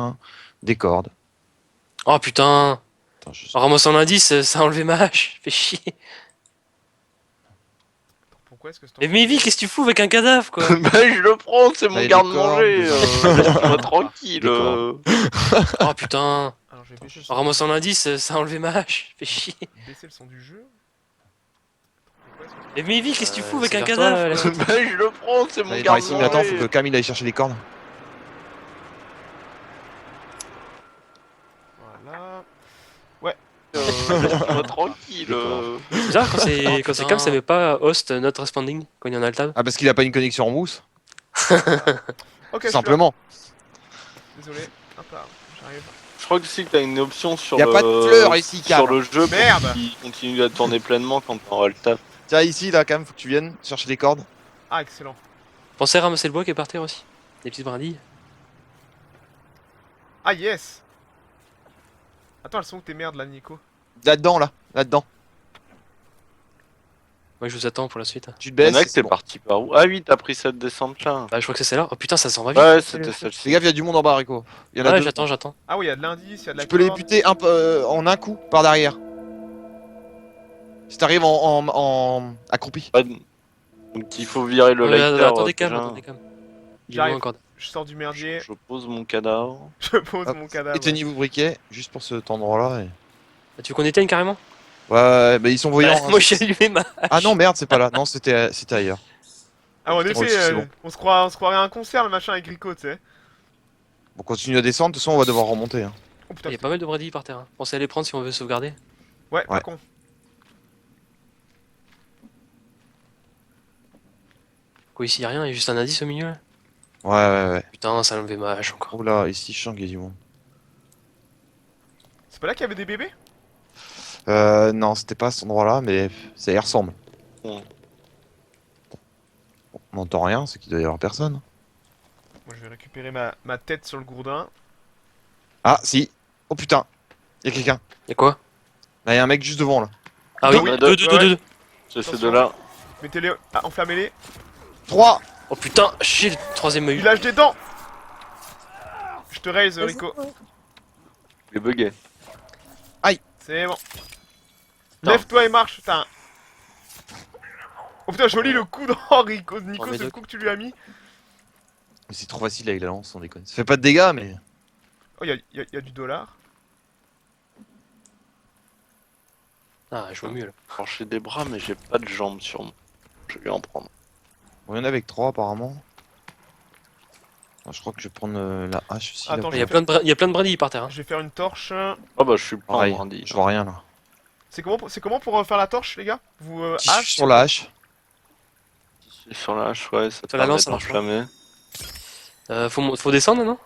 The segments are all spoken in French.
machin. Des cordes. Oh putain. Attends, je... En ramassant l'indice, ça a enlevé ma hache. Fais chier. Pourquoi est-ce que Mais Mevy, qu'est-ce que tu fous avec un cadavre quoi? Bah je le prends, c'est Là, mon il y a des garde-manger. cordes. Laisse-moi tranquille. Des cordes. Oh putain. Alors je vais baisser le En son. ramassant l'indice, ça a enlevé ma hache. Fais chier. Baisser le son du jeu. Pourquoi est-ce que Mais Mevy, qu'est-ce que tu fous avec c'est un vers toi, Euh, là, Bah je le prends, c'est Là, mon il est par ici, mais attends, faut que garde-manger. Camille aille chercher les cordes. Voilà. Laisse-moi tranquille. C'est bizarre quand c'est calme, ça met pas host not responding quand il y en a le tab. Ah, parce qu'il a pas une connexion en mousse. Ok, je suis là. Simplement. Désolé. Hop là, j'arrive. Je crois que si t'as une option sur Y a le... pas de fleurs ici, Cam. sur le jeu Merde. pour qu'il continue à tourner pleinement quand t'en auras le taf. Tiens, ici, là, Cam, faut que tu viennes chercher les cordes. Ah, excellent. Pensez à ramasser le bois qui est par terre aussi. Des petites brindilles. Ah, yes. Attends, elles sont où tes merdes là, Nico? Là-dedans, là. Là-dedans. Moi je vous attends pour la suite. Tu te Y'en baisses. a que c'est t'es bon. parti par où? Ah oui, t'as pris cette descente là. Bah je crois que c'est celle-là. Oh putain, ça s'en va vite. Ouais, c'était celle-ci. Fais gaffe, il y a du monde en bas, Rico. Il y en a Ouais, deux. j'attends. Ah oui, il y a de l'indice, il y a de la Tu peux les corde. buter en un coup, par derrière. Si t'arrives en accroupi. Ouais, donc il faut virer le lighter. Attendez calme, déjà. attendez calme. Il est J'arrive. loin encore. Je sors du merdier, Je pose mon cadavre. je pose Hop. mon cadavre. Éteignez-vous briquet, juste pour cet endroit-là. Et... Ah, tu veux qu'on éteigne carrément? Ouais, bah ils sont voyants. Bah, hein, moi c'est- j'ai allumé ma. Ah non, merde, c'est pas là. Non, c'était ailleurs. Ah, en Bon, effet, c'est bon. on se croirait à un concert, le machin avec Rico, tu sais. On continue à descendre, de toute façon, on va devoir remonter. Hein. Oh putain, Il y a pas mal de brindilles par terre. Hein. Pensez à les prendre si on veut sauvegarder. ouais, pas Ouais. con. Quoi, ici y a rien, il y a juste un indice au milieu là. Ouais. Putain, ça a enlevé ma hache encore. Oh là, ici, je sens qu'il y a du monde. C'est pas là qu'il y avait des bébés? Non, c'était pas à cet endroit-là, mais ça y ressemble. Ouais. On n'entend rien, c'est qu'il doit y avoir personne. Moi, je vais récupérer ma tête sur le gourdin. Ah, si. Oh putain, il y a quelqu'un. Y'a quoi? Là, il y a un mec juste devant, là. Ah oui, Oui, deux. ouais. C'est ces Attention. deux-là. Mettez-les, ah, enflammez-les. 3. Oh putain, chier, le troisième œil. Il lâche des dents. Je te raise, Rico. Il est bugué. C'est bon. Putain. Lève-toi et marche, putain. Oh putain, joli le coup dans Rico. Nico, mais c'est le deux. coup que tu lui as mis. Mais c'est trop facile avec la lance, sans déconner. Ça fait pas de dégâts, mais. Oh, y a du dollar. Ah, je vois mieux là. Alors j'ai des bras mais j'ai pas de jambes sur moi. Je vais lui en prendre. Bon, il y en a avec 3 apparemment. Ah, je crois que je vais prendre la hache aussi. Attends, là. Il y a plein de brindilles par terre. Hein. Je vais faire une torche. Oh bah je suis pas Pareil, en brindille. je vois rien là. C'est comment pour faire la torche, les gars? Vous Si je hache suis sur la hache. Sur la hache, ouais, ça te Sur la permet lance, ça marche pas. d'enflammer. Faut descendre non?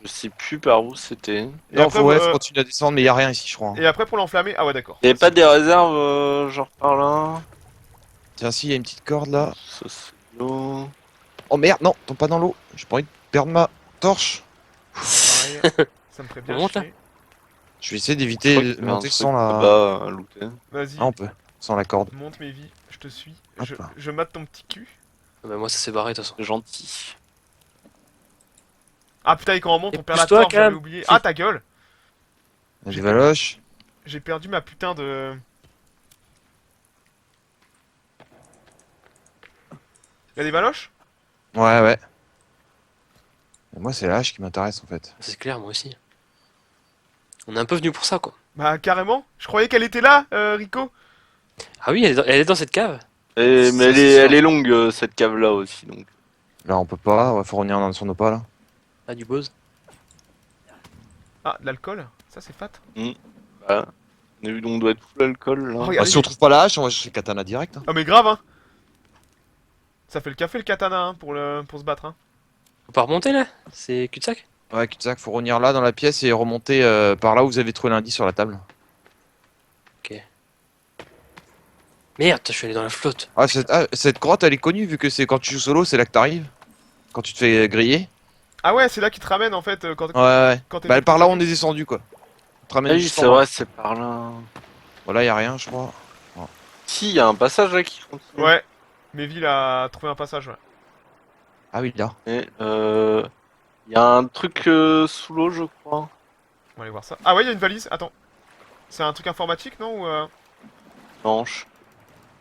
Je sais plus par où c'était. Et Non, après, faut continuer à descendre, mais il y a rien ici, je crois. Hein. Et après pour l'enflammer, ah ouais d'accord. Y'avait pas des réserves genre par là? Tiens, si, il y a une petite corde là. Ça c'est l'eau. Oh merde, non, tombe pas dans l'eau. J'ai pas envie de perdre ma torche. Pareil, ça me ferait bien On monte, là chier. Je vais essayer Je d'éviter crois de qu'il y avait un monter truc sans la. là-bas à looter. Vas-y, Ah, on peut, sans la corde. monte mes vies, je te suis. Hop Je, là. je mate ton petit cul. Bah moi ça s'est barré de toute façon. C'est gentil. Ah putain, et quand on monte, Et on perd la pousse-toi, torche, j'avais Cam. oublié. Ah ta gueule. Des valoches. J'ai perdu ma putain de... Y'a des valoches? Ouais. Et moi, c'est la hache qui m'intéresse en fait. C'est clair, moi aussi. On est un peu venu pour ça quoi. Bah carrément. Je croyais qu'elle était là, Rico. Ah oui, elle est dans cette cave. Et, mais Ça, c'est elle sûr. est longue cette cave là aussi donc. Là, on peut pas. Ouais, faut revenir sur nos pas là. Ah, du buzz. Ah, de l'alcool? Ça c'est fat. Bah, on doit être full alcool là. Oh, Bah, regardez. si on trouve pas la hache, on va chercher le katana direct. Hein. Ah mais grave hein. Ça fait le café le katana hein, pour se battre hein. Faut pas remonter là? C'est cul-de-sac? Ouais, cul-de-sac, faut revenir là dans la pièce et remonter par là où vous avez trouvé l'indice sur la table. Merde, je suis allé dans la flotte. Ah, cette grotte, elle est connue vu que c'est quand tu joues solo, c'est là que t'arrives. Quand tu te fais griller. Ah ouais, c'est là qui te ramène en fait quand Ouais. quand t'es... Bah, par là, on est descendu quoi. On te Ah ramène oui, juste c'est en bas. vrai, c'est par là. Voilà, y a rien, je crois. Si, y a un passage là qui continue. Ouais. Méville a trouvé un passage ouais. Ah oui, là. Et Il y a un truc sous l'eau, je crois. On va aller voir ça. Ah ouais, il y a une valise. Attends. C'est un truc informatique, non ou Non,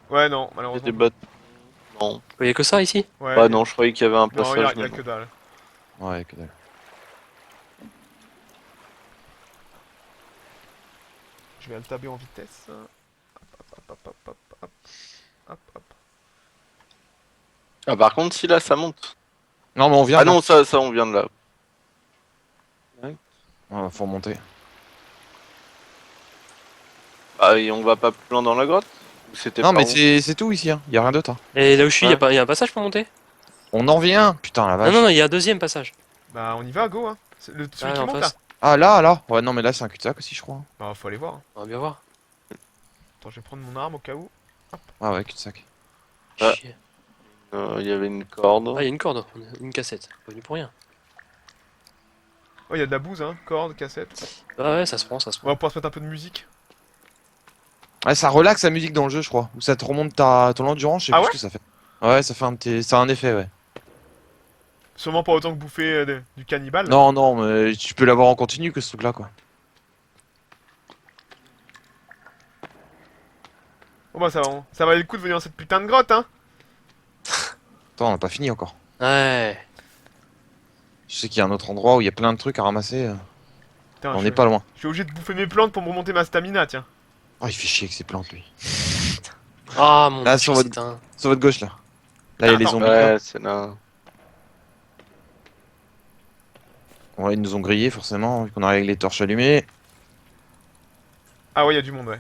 Ouais, non, il y a malheureusement. des bâtons. Non. Il y a que ça ici? Ouais, Bah y a- non, je croyais qu'il y avait un Non, passage. y a mais que non. dalle. Ouais, que dalle. Je vais le taber en vitesse. Hop, hop, hop, hop, hop, hop, hop. Ah, par contre, si là, ça monte. Non, mais on vient. Ah là. non, ça, on vient de là. Ouais, faut remonter. Ah, et on va pas plus loin dans la grotte? Ou c'était Non, par mais où c'est tout ici, hein. Y a rien d'autre. Hein. Et là où je suis, Ouais. y a un passage pour monter? On en vient. Putain, la vache. Non, il y a un deuxième passage. Bah, on y va, go, hein. Celui Ah, qui en monte face. là. Ah, là. Ouais, non, mais là, c'est un cul-de-sac aussi, je crois. Bah, faut aller voir. Hein. On va bien voir. Attends, je vais prendre mon arme au cas où. Ah, ouais, cul-de-sac. Ah. Chier. Il y avait une corde. Ah, il y a une corde, une cassette. Pas venu pour rien. Oh, il y a de la bouse, hein. Corde, cassette. Ah ouais, ça se prend, ça se On prend. va pouvoir se mettre un peu de musique. Ouais, ça relaxe la musique dans le jeu, je crois. Ou ça te remonte ton endurance, je sais Ah plus ouais ce que ça fait. Ouais, ça fait un petit. Ça a un effet, ouais. Sûrement pas autant que bouffer du cannibale. Non, non, mais tu peux l'avoir en continu que ce truc-là, quoi. Oh bah, ça valait le coup de venir dans cette putain de grotte, hein. Attends, on n'a pas fini encore. Ouais. Je sais qu'il y a un autre endroit où il y a plein de trucs à ramasser. Putain, On je n'est suis- pas loin. Je suis obligé de bouffer mes plantes pour me remonter ma stamina, tiens. Oh, il fait chier avec ses plantes, lui. Ah mon Là, dieu, sur votre- c'est un... Sur votre gauche, là. Là, il y a les Attends. zombies. là. Ouais, c'est là. Ouais, ils nous ont grillés, forcément, vu qu'on arrive avec les torches allumées. Ah ouais, il y a du monde, ouais.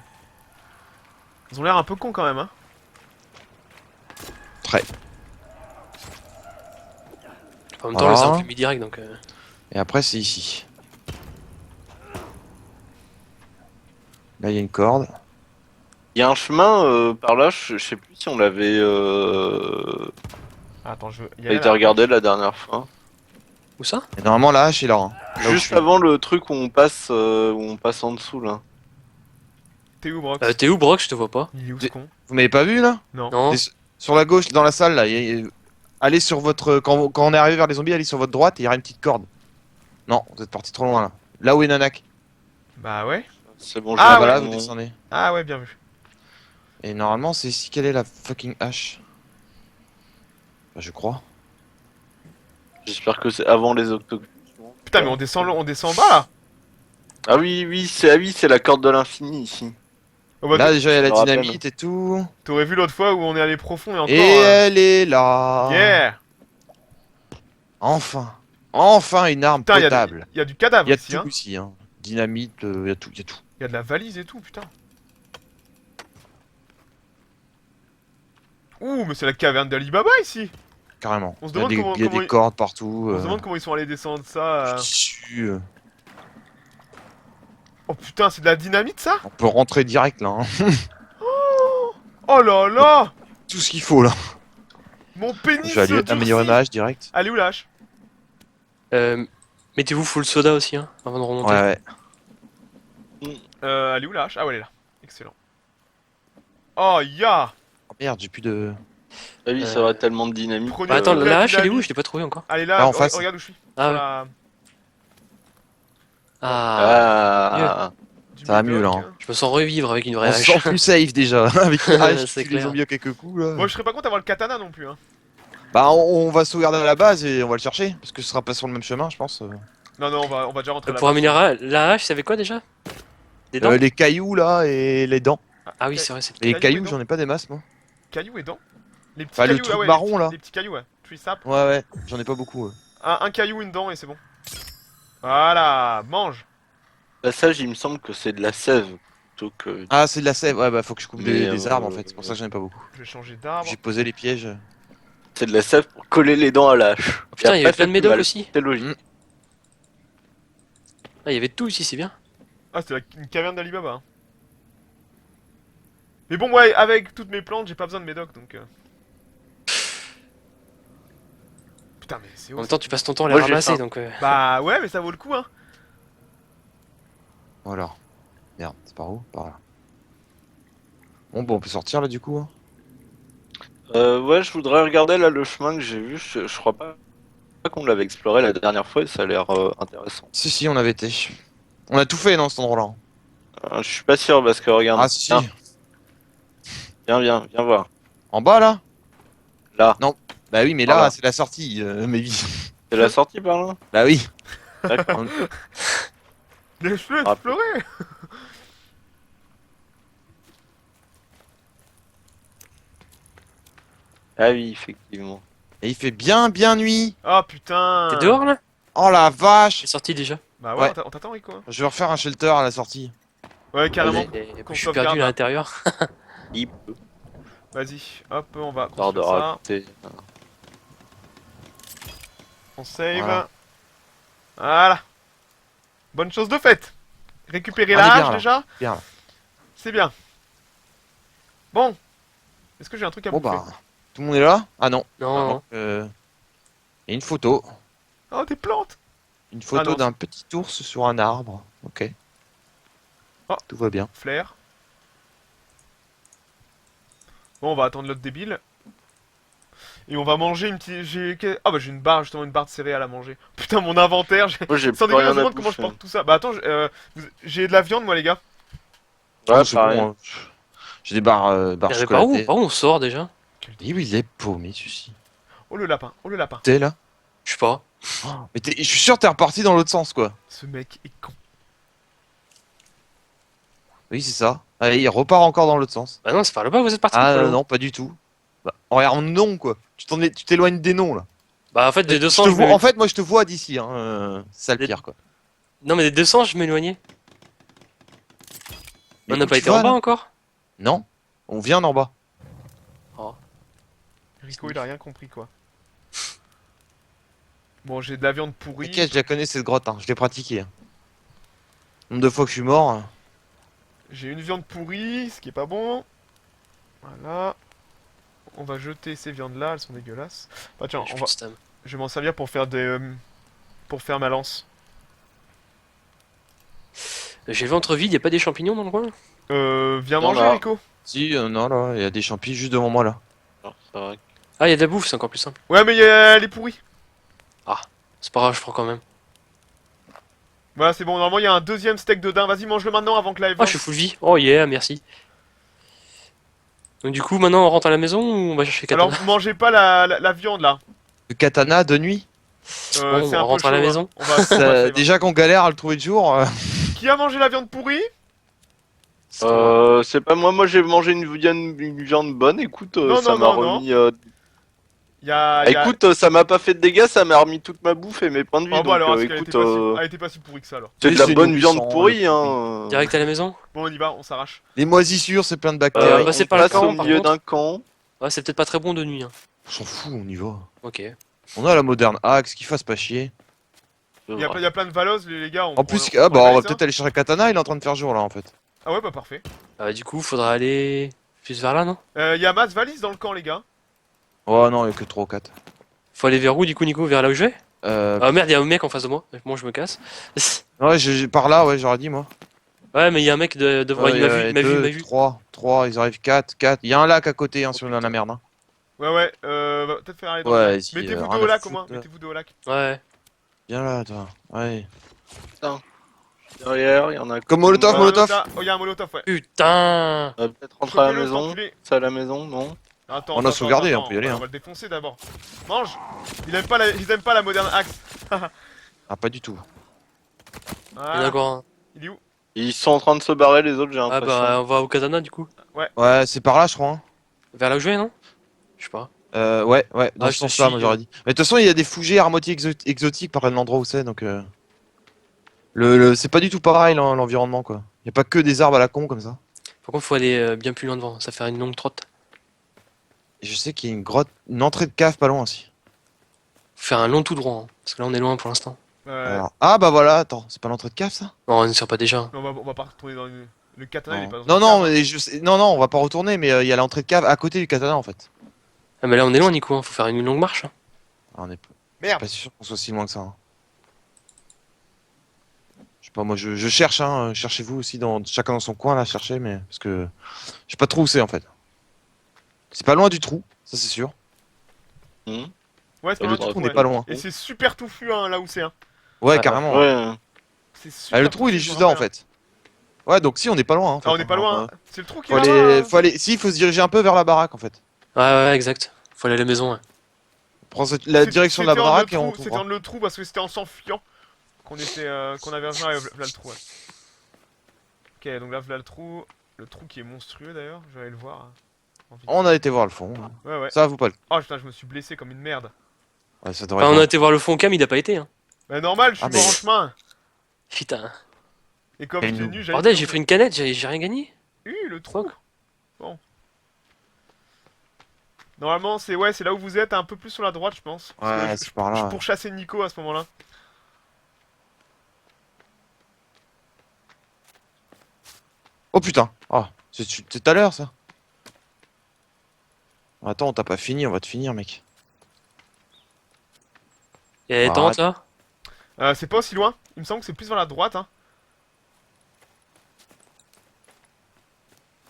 Ils ont l'air un peu cons quand même, hein. Très. En même temps, Voilà. les armes fait direct donc... Et après, c'est ici. Là, il y a une corde. Il y a un chemin par là, je sais plus si on l'avait Ah, attends, je veux... a été regardé la dernière fois. Où ça? Et normalement, la hache est là. Hein. Là où je Juste suis. avant le truc où on passe en dessous là. T'es où, Brox T'es où, Brock? Je te vois pas. Il est où ce Des- con Vous m'avez pas vu, là Non. Non? Sur la gauche, dans la salle, là. Allez sur votre. Quand on est arrivé vers les zombies, allez sur votre droite et il y aura une petite corde. Non, vous êtes parti trop loin, là. Là où est Nanak. Bah ouais. C'est bon, Ah Là, ouais. voilà, vous mon- descendez. Ah ouais, bien vu. Et normalement, c'est ici qu'elle est la fucking hache. Enfin, je crois. J'espère que c'est avant les octogones. Putain, mais on descend bas, là. Ah oui, c'est la corde de l'infini ici. Oh, bah, Là, déjà, il y a je la me rappelle. dynamite et tout. t'aurais vu l'autre fois où on est allé profond et encore... Et elle est là. Yeah. Enfin. Enfin une arme Putain, potable. y a du cadavre Il y a ici, tout hein. ici. Hein. Dynamite, il y a tout, il y a tout. Y a de la valise et tout, putain. Ouh, mais c'est la caverne d'Alibaba ici. Carrément. On se Il y a demande des, comment- il y a comment des il- cordes partout. On se demande comment ils sont allés descendre ça. du tissu, Oh putain, c'est de la dynamite ça. On peut rentrer direct là. Hein. Oh là là. Tout ce qu'il faut là. Mon pénis Je vais se aller améliorer durcit. ma hache direct. Allez où la hache? Mettez-vous full soda aussi, hein, avant de remonter. Ouais, ouais. Elle est où la hache? Ah ouais, elle est là. Excellent. Oh ya. Oh, merde, j'ai plus de. Ah oui, ça va tellement de dynamique. Prenez Bah attends, de la hache, elle est où? dynamite. Je l'ai pas trouvé encore. Allez là, Là, en face. regarde où je suis. Ah Sur ouais. la- Ah, Ah, du Ça va mieux, là, médoc. hein. je me sens revivre avec une vraie On se hache. sent plus safe déjà. Avec une hache, C'est tu les clair. zombies à quelques coups là. Moi je serais pas contre d'avoir le katana non plus hein. Bah, on va sauvegarder à la base et on va le chercher. Parce que ce sera pas sur le même chemin, je pense. Non non on va déjà rentrer là. Pour améliorer la hache, ça fait quoi déjà? Des dents? Les cailloux là et les dents. Ah oui, c'est vrai, c'est... Les Cailloux et cailloux, dents. j'en ai pas des masses moi. Cailloux et dents. Les petits Enfin, le cailloux, truc ouais, marron, les petits, là. Les petits cailloux ouais. Tree sap. Ouais, ouais, j'en ai pas beaucoup. Un caillou, une dent et c'est bon. Voilà, mange. bah ça, il me semble que c'est de la sève plutôt que. Ah, c'est de la sève. Ouais, bah faut que je coupe Mais, des arbres en fait. C'est pour ça que j'en ai pas beaucoup. Je vais changer d'arbre. J'ai posé les pièges. C'est de la sève pour coller les dents à la hache. Oh, putain, il y avait plein de médocs médocs aussi. C'est logique. Mm. Ah, il y avait tout ici, c'est bien. Ah c'était une caverne d'Alibaba. Hein. Mais bon ouais, avec toutes mes plantes, j'ai pas besoin de médoc donc. Putain mais c'est En haut. même temps, tu passes ton temps à les Moi, j'ai ramasser, faim. donc... Bah ouais mais ça vaut le coup hein. Voilà. Merde, c'est par où? Par là. Bon, on peut sortir là du coup. Hein. Ouais, je voudrais regarder là le chemin que j'ai vu. Je crois pas. pas qu'on l'avait exploré la dernière fois et ça a l'air intéressant. Si, on avait été. On a tout fait dans cet endroit-là. Je suis pas sûr parce que regarde. Ah, si. Viens voir. En bas, là? Là. Non. Bah oui, mais là, Voilà. c'est la sortie, mais oui. C'est la sortie par là? Bah oui. D'accord. Laisse-le Ah, explorer. Ah oui, effectivement. Et il fait bien nuit. Ah putain. T'es dehors là? Oh la vache. T'es sorti déjà? Bah ouais, Ouais. on t'attend Rico. Hein. Je vais refaire un shelter à la sortie. Ouais, carrément. Je Qu'on suis sauvegarde, perdu à là. l'intérieur. Il peut. Vas-y, hop, on va Histoire de construire ça. rajouter. On save. Voilà. Voilà. Bonne chose de faite. Récupérer On est la bien, hache là. déjà. Bien, là. C'est bien. Bon. Est-ce que j'ai un truc à Bon bouffer? bah, tout le monde est là? Ah non. Non, Il y a une photo. Oh, des plantes. Une photo Ah non, d'un petit ours sur un arbre. Ok. Oh. Tout va bien. Flair. Bon, on va attendre l'autre débile. Et on va manger une petite... Ah bah j'ai une barre, justement, une barre de céréales à manger. Putain, mon inventaire, j'ai... Moi j'ai Sans plus déconner, on rien se à demande comment je bouffer. porte tout ça. Bah attends, j'ai de la viande, moi, les gars. Ouais, Ah, c'est pareil. bon, hein. J'ai des barres, barres mais par où? chocolatées. Par où on sort déjà? Et oui, il est paumé, celui-ci. Oh le lapin, oh le lapin. T'es là? Je sais pas. Mais je suis sûr que t'es reparti dans l'autre sens, quoi. Ce mec est con. Oui, c'est ça. Allez, il repart encore dans l'autre sens. Bah non, c'est par là-bas que vous êtes parti. Ah par là-haut. non, pas du tout. Bah, regarde, non, quoi. Tu t'éloignes des noms, là. Bah en fait, des Je 200, te je vois- me... En fait, moi, je te vois d'ici, hein. C'est ça le Des- pire, quoi. Non, mais des 200, je m'éloignais. Mais On n'a où pas tu été vas, en bas là encore? Non. On vient d'en bas. Rico, il a rien compris, quoi. Bon, j'ai de la viande pourrie. T'inquiète, je la connais, cette grotte, hein. Je l'ai pratiquée. Hein. Nombre de fois que je suis mort. Hein. J'ai une viande pourrie, ce qui est pas bon. Voilà. On va jeter ces viandes-là, elles sont dégueulasses. Bah tiens, J'ai on plus va... de stam. je vais m'en servir pour faire des... pour faire ma lance. J'ai ventre vide, y a pas des champignons dans le coin? Viens Non, manger, là. Rico. Si, non, là, il y a des champis juste devant moi, là. Alors, c'est vrai. Ah, y a de la bouffe, c'est encore plus simple. Ouais, mais elle est pourrie. C'est pas grave, je prends quand même. Voilà, c'est bon, normalement il y a un deuxième steak de daim. Vas-y, mange-le maintenant avant que la Oh, je suis full vie. Oh yeah, merci. Donc du coup, maintenant on rentre à la maison ou on va chercher Katana? Alors, mangez pas la viande là. Le katana de nuit. Bon, C'est on un rentre peu à la chaud, maison. hein. On va save, hein. Déjà qu'on galère à le trouver de jour. Qui a mangé la viande pourrie? C'est pas moi, j'ai mangé une viande bonne, écoute, Non, ça non, m'a non, remis... Y a... Écoute, ça m'a pas fait de dégâts, ça m'a remis toute ma bouffe et mes points de vie, Oh, bon, donc alors, est-ce qu'elle écoute, était pas si... elle était pas si pourrie que ça alors. c'est Oui, de la c'est bonne nourrissant, viande pourrie, le hein. Direct à la maison? Bon, on y va, on s'arrache. Les moisissures, c'est plein de bactéries. bah, c'est on pas le passe camp, au par milieu contre. d'un camp. Ouais, c'est peut-être pas très bon de nuit. Hein. On s'en fout, on y va. Ok. On a la moderne axe, qu'il fasse pas chier. Y a plein de valoses, les gars. En plus, on va peut-être aller chercher katana, il est en train de faire jour là en fait. Ah ouais, bah parfait. Du coup, faudra aller plus vers là, non? Y a masse valise dans le camp, les gars. Oh non, il y a que 3 ou 4. Faut aller vers où du coup, Nico? Vers là où je vais? Euh, Ah merde, y a un mec en face de moi. Moi, je me casse. ouais, par là, ouais, j'aurais dit moi. Ouais, mais y a un mec devant. Il m'a vu, il m'a vu, il m'a vu. 3, ils arrivent 4, 4. Il y a un lac à côté, hein, si on est dans la merde. Hein. Ouais, va peut-être faire aller dans Ouais, le lac. vas-y, Mettez-vous rien dos au à lac au foutre, moins, là. mettez-vous dos au lac. Ouais. Viens là, toi. Ouais. Derrière, il y en a... Comme Molotov, Ouais, Molotov. Oh, y a un molotov, ouais. Putain! On va peut-être rentrer à la Chopez-le, maison. l'enculé. C'est à la maison, non? Attends, On a sauvegardé, on peut y aller, On hein. va le défoncer d'abord. Mange. Ils aiment pas la moderne axe. Ah, pas du tout. Il y en a Voilà. encore un. Il est où? Ils sont en train de se barrer, les autres, j'ai Ah l'impression. bah, on va au katana du coup. Ouais, c'est par là, je crois. Hein. Vers là où je vais, non? Je sais pas. Ouais, dans Ah, ce je te sens-là, suis, moi j'aurais dit. Mais de toute façon, il y a des fougères armotiers exotiques par l'endroit où c'est, donc. C'est pas du tout pareil l'environnement, quoi. Y a pas que des arbres à la con comme ça. Par contre, faut aller bien plus loin devant. Ça fait une longue trotte. Et je sais qu'il y a une grotte, une entrée de cave pas loin aussi. Faut faire un long tout droit. Hein, parce que là, on est loin pour l'instant. Alors- Ah bah voilà, attends, c'est pas l'entrée de cave ça? Non, on ne sort pas déjà. Mais on va pas retourner dans le katana, il est pas dans Non, une non, cave, hein. mais non, on va pas retourner, mais il y a l'entrée de cave à côté du katana en fait. Ah, mais là, on est loin, Nico. Hein. Faut faire une longue marche. Hein. Ah, on est Merde. pas sûr qu'on soit si loin que ça. Hein. Je sais pas, moi je cherche, hein. Cherchez-vous aussi chacun dans son coin là, cherchez, mais parce que je sais pas trop où c'est en fait. C'est pas loin du trou, ça c'est sûr. Hmm. Ouais, c'est Et pas le mal, Le trou, on ouais. est pas loin. Et c'est super touffu hein, là où c'est. Hein. Ouais, Ouais. carrément. Ouais. C'est super Ah, le trou, il est touffu, je juste me là, en rappelle. fait. Ouais, donc si, on est pas loin, en fait. Ah, on est pas loin. Hein. Hein. C'est le trou qui est là-bas. Faut aller... Si, il faut se diriger un peu vers la baraque, en fait. Ouais, exact. Faut aller à la maison. Ouais. On prend la C'est- direction de la c'était entre baraque le et on trou- C'était trouvera. dans le trou parce que c'était en s'enfuyant qu'on qu'on avait rejoint là le trou. Ouais. Ok, donc là, voilà le trou qui est monstrueux d'ailleurs. Je vais aller le voir. Hein, en vite. On a été voir le fond. Ouais, ouais. Ça vaut pas le... Oh putain, je me suis blessé comme une merde. Ouais, ça devrait Enfin, être on a bon. été voir le fond cam, il a pas été. Hein. Bah normal, je suis Ah, mort mais- en chemin. Putain. Et comme Et j'étais nous. nu, j'avais. Bordel, j'ai pris une canette, j'ai rien gagné. Le trou. Fuck. Bon. Normalement, c'est là où vous êtes, un peu plus sur la droite, je pense. Parce Ouais, que c'est par je là. Ouais. pourchassais Nico à ce moment-là. Oh putain. Oh, c'est tout à l'heure, ça. Attends, on t'a pas fini, on va te finir, mec. Il y a les tentes là. C'est pas aussi loin. Il me semble que c'est plus vers la droite. Hein.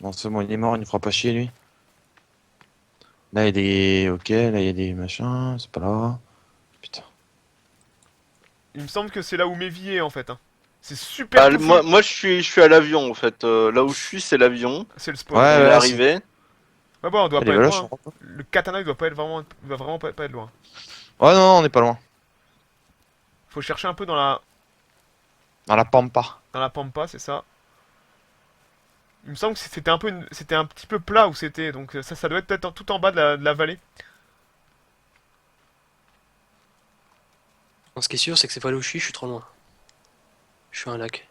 Non, c'est bon, il est mort, il ne fera pas chier, lui. Là, il y a des... Ok, là, il y a des machins, c'est pas là. Putain. Il me semble que c'est là où Mévi est en fait. Hein. C'est super Ah, touffu. moi je suis à l'avion en fait. Là où je suis, c'est l'avion. C'est le spawn. Ouais, Il est ouais, arrivé. Ouais, bon, on doit Allez, pas voilà, être je loin. comprends pas. Le katana, il doit pas être vraiment, il doit vraiment pas être loin. Ouais, non, on est pas loin. Faut chercher un peu dans Dans la pampa. la pampa, c'est ça. Il me semble que c'était c'était un petit peu plat où c'était, donc ça doit être peut-être tout en bas de la vallée. Non, ce qui est sûr, c'est que c'est pas là où je suis trop loin. Je suis à un lac.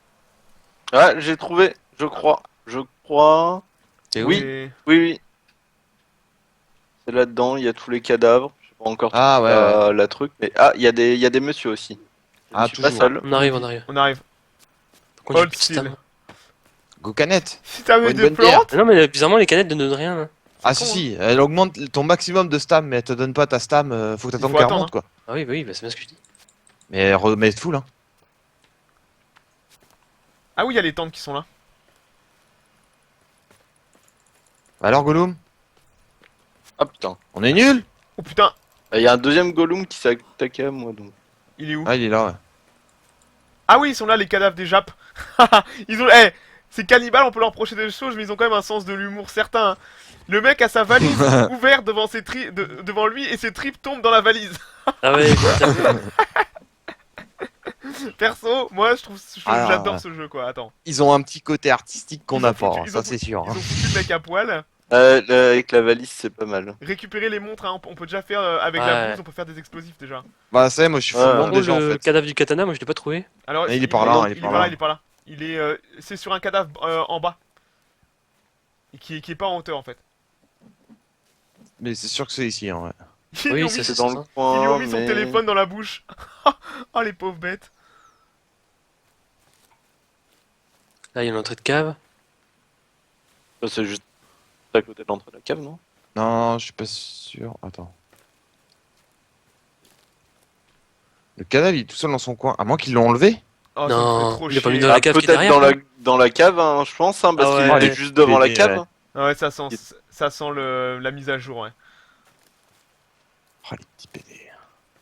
Ouais, j'ai trouvé. Je crois. Je crois. C'est Oui. Et- Oui. C'est là-dedans. Il y a tous les cadavres. Je sais pas encore Ah, ouais, ouais. la truc. Mais il y a des messieurs aussi. Ah, Je suis pas toujours. seul. On arrive, on arrive. On arrive. Par contre, j'ai Old plus de style. stam. Go canette. Si t'avais Une des bonne bière. plantes, Ah non, mais bizarrement, les canettes ne donnent rien. Hein. Ah, con, si, hein. si, elle augmente ton maximum de stam, mais elle te donne pas ta stam, faut que t'attendes faut qu'elle attendre, remonte, quoi. Ah oui, bah oui, bah c'est bien ce que je dis. Mais elle remet full, hein. Ah oui, il y a les tentes qui sont là. Alors, Gollum, Ah putain. on est nul. Oh putain, Il y a un deuxième Gollum qui s'est attaqué à moi donc. il est où? Ah, il est là, ouais. Ah oui, ils sont là, les cadavres des Japs. Ils ont. Eh, ces cannibales, on peut leur reprocher des choses, mais ils ont quand même un sens de l'humour certain. Hein. Le mec a sa valise ouverte devant, devant lui et ses tripes tombent dans la valise. Ah ouais, putain. Perso, moi Ah, j'adore ouais. ce jeu quoi. Attends. Ils ont un petit côté artistique qu'on Ils n'a ont pas, foutu- hein, ils ça ont c'est sûr. Ils hein. ont foutu le mec à poil. Avec la valise, c'est pas mal. Récupérer les montres, hein. On peut déjà faire avec la Ouais. blouse, on peut faire des explosifs déjà. Bah, ça y est, moi je suis full Ouais. monde Oh, déjà en le fait. cadavre du katana, moi je l'ai pas trouvé. Alors, Il est par là, il est par là. Il est par là. Il est, c'est sur un cadavre en bas. Et qui est pas en hauteur en fait. Mais c'est sûr que c'est ici, hein, ouais. Ils lui Oui, ont c'est mis, ça. C'est dans le ils lui coin. ont mis son mais- téléphone dans la bouche. Oh les pauvres bêtes. Là, il y a une entrée de cave. Ça, c'est juste à côté de l'entrée de la cave, non? Non, je suis pas sûr. Attends. Le cadavre il est tout seul dans son coin. À moins qu'ils l'ont enlevé. Oh, ça me fait Non, trop il a pas mis chier. dans la Ah, cave qui est peut-être derrière. dans la cave, hein, je pense, hein, parce Ah ouais. qu'il Ouais. était juste devant la Il était, cave. ouais. Ah ouais, ça sent la mise à jour, ouais. Oh, les petits PD.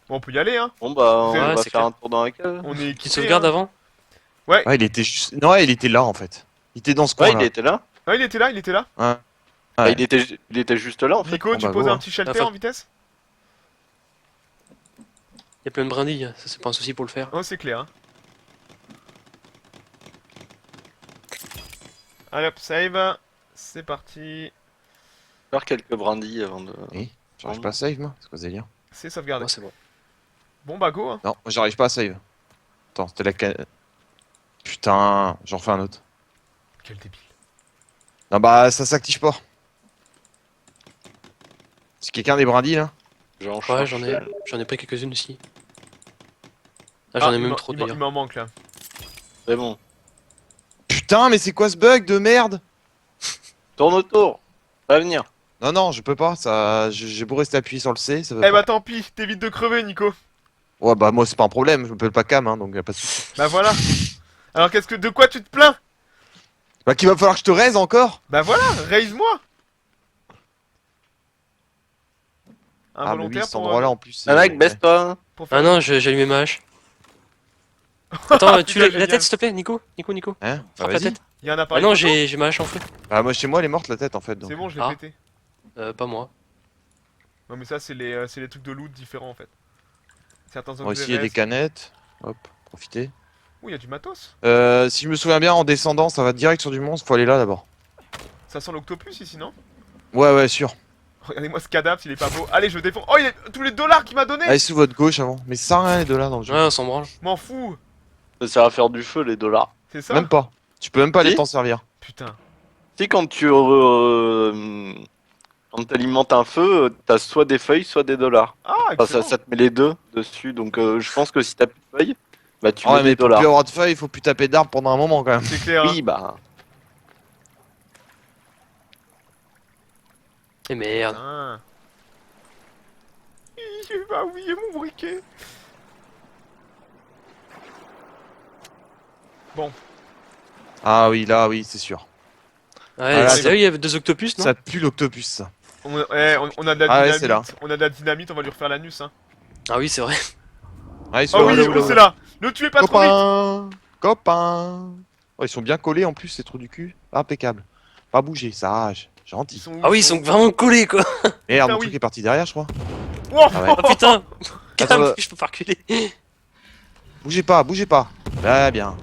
Bon, on peut y aller, hein. Bon bah, on Ouais, va c'est faire clair. un tour dans la cave. On est Petite équipés, sauvegarde hein. avant. Ouais, il était juste. Non, ouais, il était là en fait. Il était dans ce Ouais, coin il là. était là. Ah, il était là, il était là. Ouais. Ah, Ouais. il était juste là en fait. Nico, bon, tu bah, poses go, un hein. petit shelter Ah, faut- en vitesse? Il y a plein de brindilles, ça c'est pas un souci pour le faire. Oh, c'est clair, hein. Allez hop, save. C'est parti. Faire quelques brindilles avant de. J'arrive pas à save moi. C'est quoi ce délire? C'est sauvegardé. Moi c'est bon. Bon, bah go, hein. Non, moi j'arrive pas à save. Attends, c'était Putain, j'en refais un autre. Quel débile. Non bah ça s'active pas. C'est quelqu'un a des brindilles là? J'en Ouais, cherche. j'en ai pris quelques-unes aussi. Ah, j'en ai même trop il d'ailleurs. m'en manque là. C'est bon. Putain, mais c'est quoi ce bug de merde? Tourne autour. Ça va venir. Non, non, je peux pas, ça. J'ai beau rester appuyé sur le C, ça veut Eh pas. bah tant pis, t'évites de crever, Nico. Ouais, bah moi c'est pas un problème, je m'appelle pas Cam, hein, donc y a pas de soucis. Bah voilà. Alors de quoi tu te plains? Bah qu'il va falloir que je te raise encore? Bah voilà, raise-moi. Ah, mais oui, Involontaire cet pour, endroit-là en plus. Ah mec, baisse-toi. pour faire... Ah non, j'ai allumé ma hache. Attends, tue Putain, la génial. tête s'il te plaît, Nico. Nico. Hein? Bah, Frappe la vas-y. tête. Il y a un Ah appareil non, photo. j'ai ma hache en feu. Bah, moi, chez moi, elle est morte la tête en fait. Donc. C'est bon, je l'ai Ah. pété. Pas moi. Non mais ça c'est les trucs de loot différents en fait. Certains Moi objets aussi, il y a des restent. canettes. Hop, profitez. Ouh, il y a du matos. Si je me souviens bien, en descendant, ça va direct sur du monstre. Faut aller là d'abord. Ça sent l'octopus ici, non? Ouais, sûr. Regardez-moi ce cadavre, s'il est pas beau. Allez, je défends. Oh, il y a tous les dollars qu'il m'a donné. Allez sous votre gauche avant. Mais ça sert à rien les deux là dans le jeu. Ouais, on s'en branle. M'en fous. Ça sert à faire du feu, les dollars. C'est ça? Même pas. Tu peux même pas Si. les t'en servir. Putain. Si quand tu quand t'alimentes un feu, t'as soit des feuilles, soit des dollars. Ah, Enfin, excellent. ça te met les deux dessus, donc je pense que si t'as plus de feuilles, bah tu Ah ouais, mets mais des pour dollars. plus avoir de feuilles, il faut plus taper d'arbres pendant un moment quand même. C'est clair. hein. Oui, bah. Et merde. Putain. Bah oui, et mon briquet. Ah oui, là, oui, c'est sûr. Ouais, Voilà, c'est ça- là où il y avait 2 octopus, non? Ça pue l'octopus, ça. On a de la Ah ouais, dynamite. c'est là. On a de la dynamite, on va lui refaire l'anus. Hein. Ah oui, c'est vrai. Ah, ils sont Oh oui, là, oh, c'est là. Ne tuez pas trop vite. Copain. Oh, ils sont bien collés en plus, ces trous du cul. Impeccable. Pas bouger, sage. Ils Gentil. sont où, Ah oui, ils sont vraiment collés quoi. Merde, Putain, mon oui. truc est parti derrière, je crois. Oh, Ah ouais. Oh putain. Attends, Calme, je peux pas reculer. Bougez pas, bougez pas. Là, bien.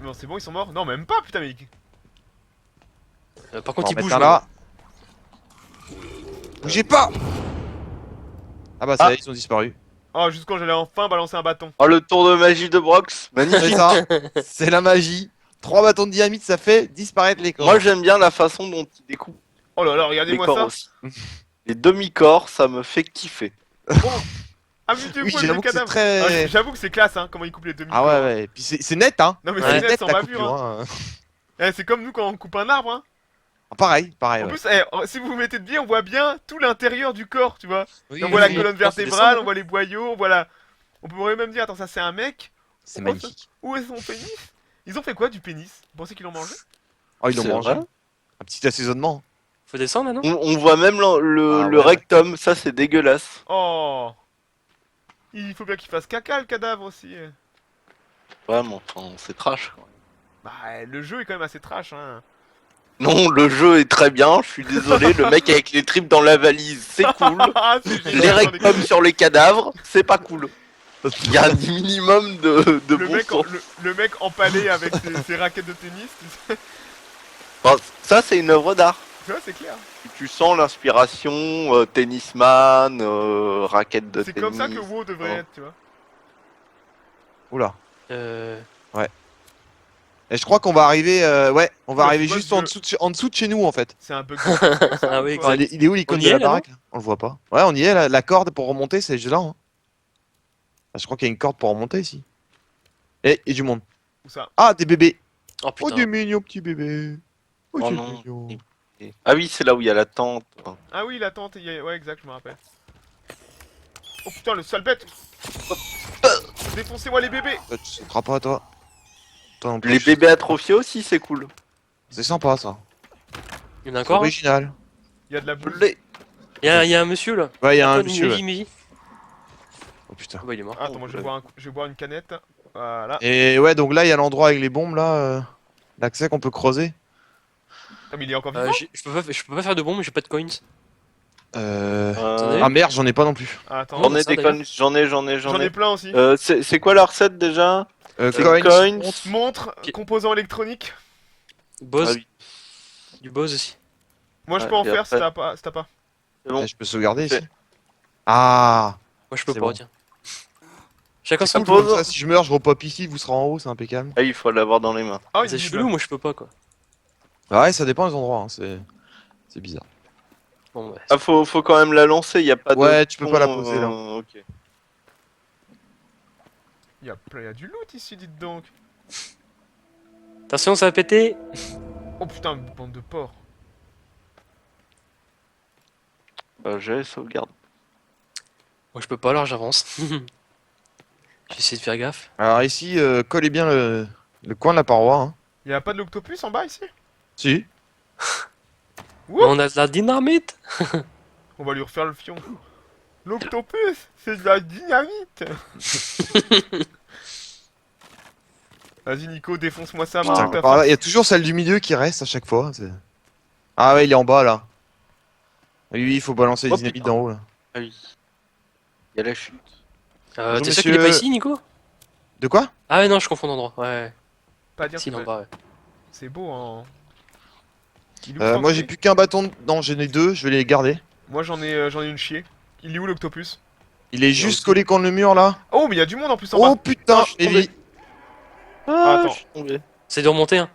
Non, c'est bon, ils sont morts. Non, même pas, putain, mais. Par On va contre, en ils mettre bougent un là. Bougez pas. Ah bah ça, Ah. y est, ils ont disparu. Oh, juste quand j'allais enfin balancer un bâton. Oh, le tour de magie de Brox, C'est magnifique. ça. C'est la magie. 3 bâtons de dynamite, ça fait disparaître les corps. Moi, j'aime bien la façon dont il découpe Oh là là, les regardez-moi corps ça. aussi. Les demi-corps, ça me fait kiffer. Amusez-vous Oui, avec j'avoue les que c'est cadavres. très... J'avoue que c'est classe, hein, comment ils coupent les demi. Ah ouais. Puis c'est net, hein. Non, mais Ouais. c'est C'est net, sans ta bavure. coupure, Hein. hein. C'est comme nous quand on coupe un arbre. Hein. Ah, pareil, En ouais. plus, si vous vous mettez de biais, on voit bien tout l'intérieur du corps, tu vois. Oui, on voit la oui, colonne oui. vertébrale, on voit les boyaux, on voit la. On pourrait même dire, attends, ça c'est un mec. C'est magnifique. Où est son pénis? Ils ont fait quoi du pénis? Vous pensez qu'ils l'ont mangé? Oh, ils l'ont C'est mangé. vrai. Un petit assaisonnement. Faut descendre là, non? On voit même Ah le ouais. rectum, ça c'est dégueulasse. Oh. Il faut bien qu'il fasse caca le cadavre aussi. Vraiment, enfin, c'est trash. Quoi. Bah, le jeu est quand même assez trash, hein. Non, le jeu est très bien, je suis désolé, le mec avec les tripes dans la valise, c'est cool. Ah, c'est génial, Les j'en ai- rectums sur les cadavres, c'est pas cool. Il y a un minimum de le, bon mec, sens. le mec empalé avec ses raquettes de tennis, tu sais. Enfin, ça c'est une œuvre d'art. Tu vois, c'est clair. Tu sens l'inspiration, tennisman, raquette de C'est tennis. comme ça que WoW devrait Oh. être, tu vois. Oula. Euh... Et je crois qu'on va arriver... Ouais, on va Ouais, arriver moi, juste je- en dessous de chez nous, en fait. C'est un bug. Ah oui, Enfin, il est où l'icône On y de la est, là, baraque là On le voit pas. Ouais, on y est, la corde pour remonter, c'est juste là. Hein. Ah, je crois qu'il y a une corde pour remonter ici. Et il y a du monde. Où ça? Ah, des bébés. Oh Oh, des putain. mignons petits bébés. Oh, Oh c'est non. mignon. Ah oui, c'est là où il y a la tente. Ah oui, la tente, ouais, exact, je me rappelle. Oh putain, le sale bête! Défoncez-moi les bébés! Toi, tu sauteras pas, toi. Toi non plus. Les bébés atrophiés aussi, c'est cool. C'est sympa, ça. Il y en a C'est encore? original. Il y a de la boule. Les- Il y a un monsieur là. Ouais, il y a un Antoine, monsieur. Ouais. Meiji. Oh putain. Ah bah il est mort. Attends, moi je vais boire une canette. Voilà. Et ouais, donc là, il y a l'endroit avec les bombes, là. L'accès qu'on peut creuser. Ah, mais il est encore vivant? Je peux pas faire de bombes, j'ai pas de coins. Ah merde, j'en ai pas non plus. Ah, attends, Oh, J'en ai ça, des d'ailleurs. connes, j'en ai. j'en ai plein aussi. C'est quoi la recette déjà? Coins. Coins. Montre, Puis- composants électroniques. Bose. Ah oui, Du Bose aussi. Moi je Ouais, peux en et faire si après- t'as pas. c'est bon. Eh, je peux sauvegarder C'est- ici. Ah. Moi je peux C'est pas, bon. tiens. Chacun son Ça tour. pose. Comme ça, si je meurs, je repop ici, vous serez en haut, c'est impeccable. Ah, il faut l'avoir dans les mains. Ah, une C'est Bible. chelou, moi je peux pas quoi. Ouais, ça dépend des endroits, hein, c'est bizarre. Bon ouais. Ah, faut quand même la lancer, y a pas de. Ouais, tu peux pas la bouton, poser, là. Ok. Il y a du loot ici, dites donc. Attention, ça va péter. Oh putain, bande de porcs. J'ai sauvegarde. Moi je peux pas alors j'avance. J'essaie de faire gaffe. Alors ici, collez bien le coin de la paroi. Hein. Il y a pas de l'octopus en bas ici? Si. Ouh. On a de la dynamite. On va lui refaire le fion. L'octopus, c'est de la dynamite. Vas-y Nico, défonce-moi ça. Putain, monte ta Par là, force. il y a toujours celle du milieu qui reste à chaque fois. Ah ouais, il est en bas là. Oui, il faut balancer les Oh, dynamites putain. d'en haut là. Ah oui. Il y a la chute. Bonjour, T'es sûr qu'il est pas monsieur. ici, Nico? De quoi? Ah ouais, non, je confonds d'endroit. Ouais, Pas dire si, il est que en bas, ouais. c'est beau hein. Il est où, cet Moi enculé j'ai plus qu'un bâton. Non, j'en ai deux, je vais les garder. Moi j'en ai une chier. Il est où l'octopus? Il est juste collé contre le mur là. Oh mais il y a du monde en plus en Oh bas. putain, Ah, je suis tombé. Evie. Ah, Attends. je suis tombé. C'est de remonter, hein.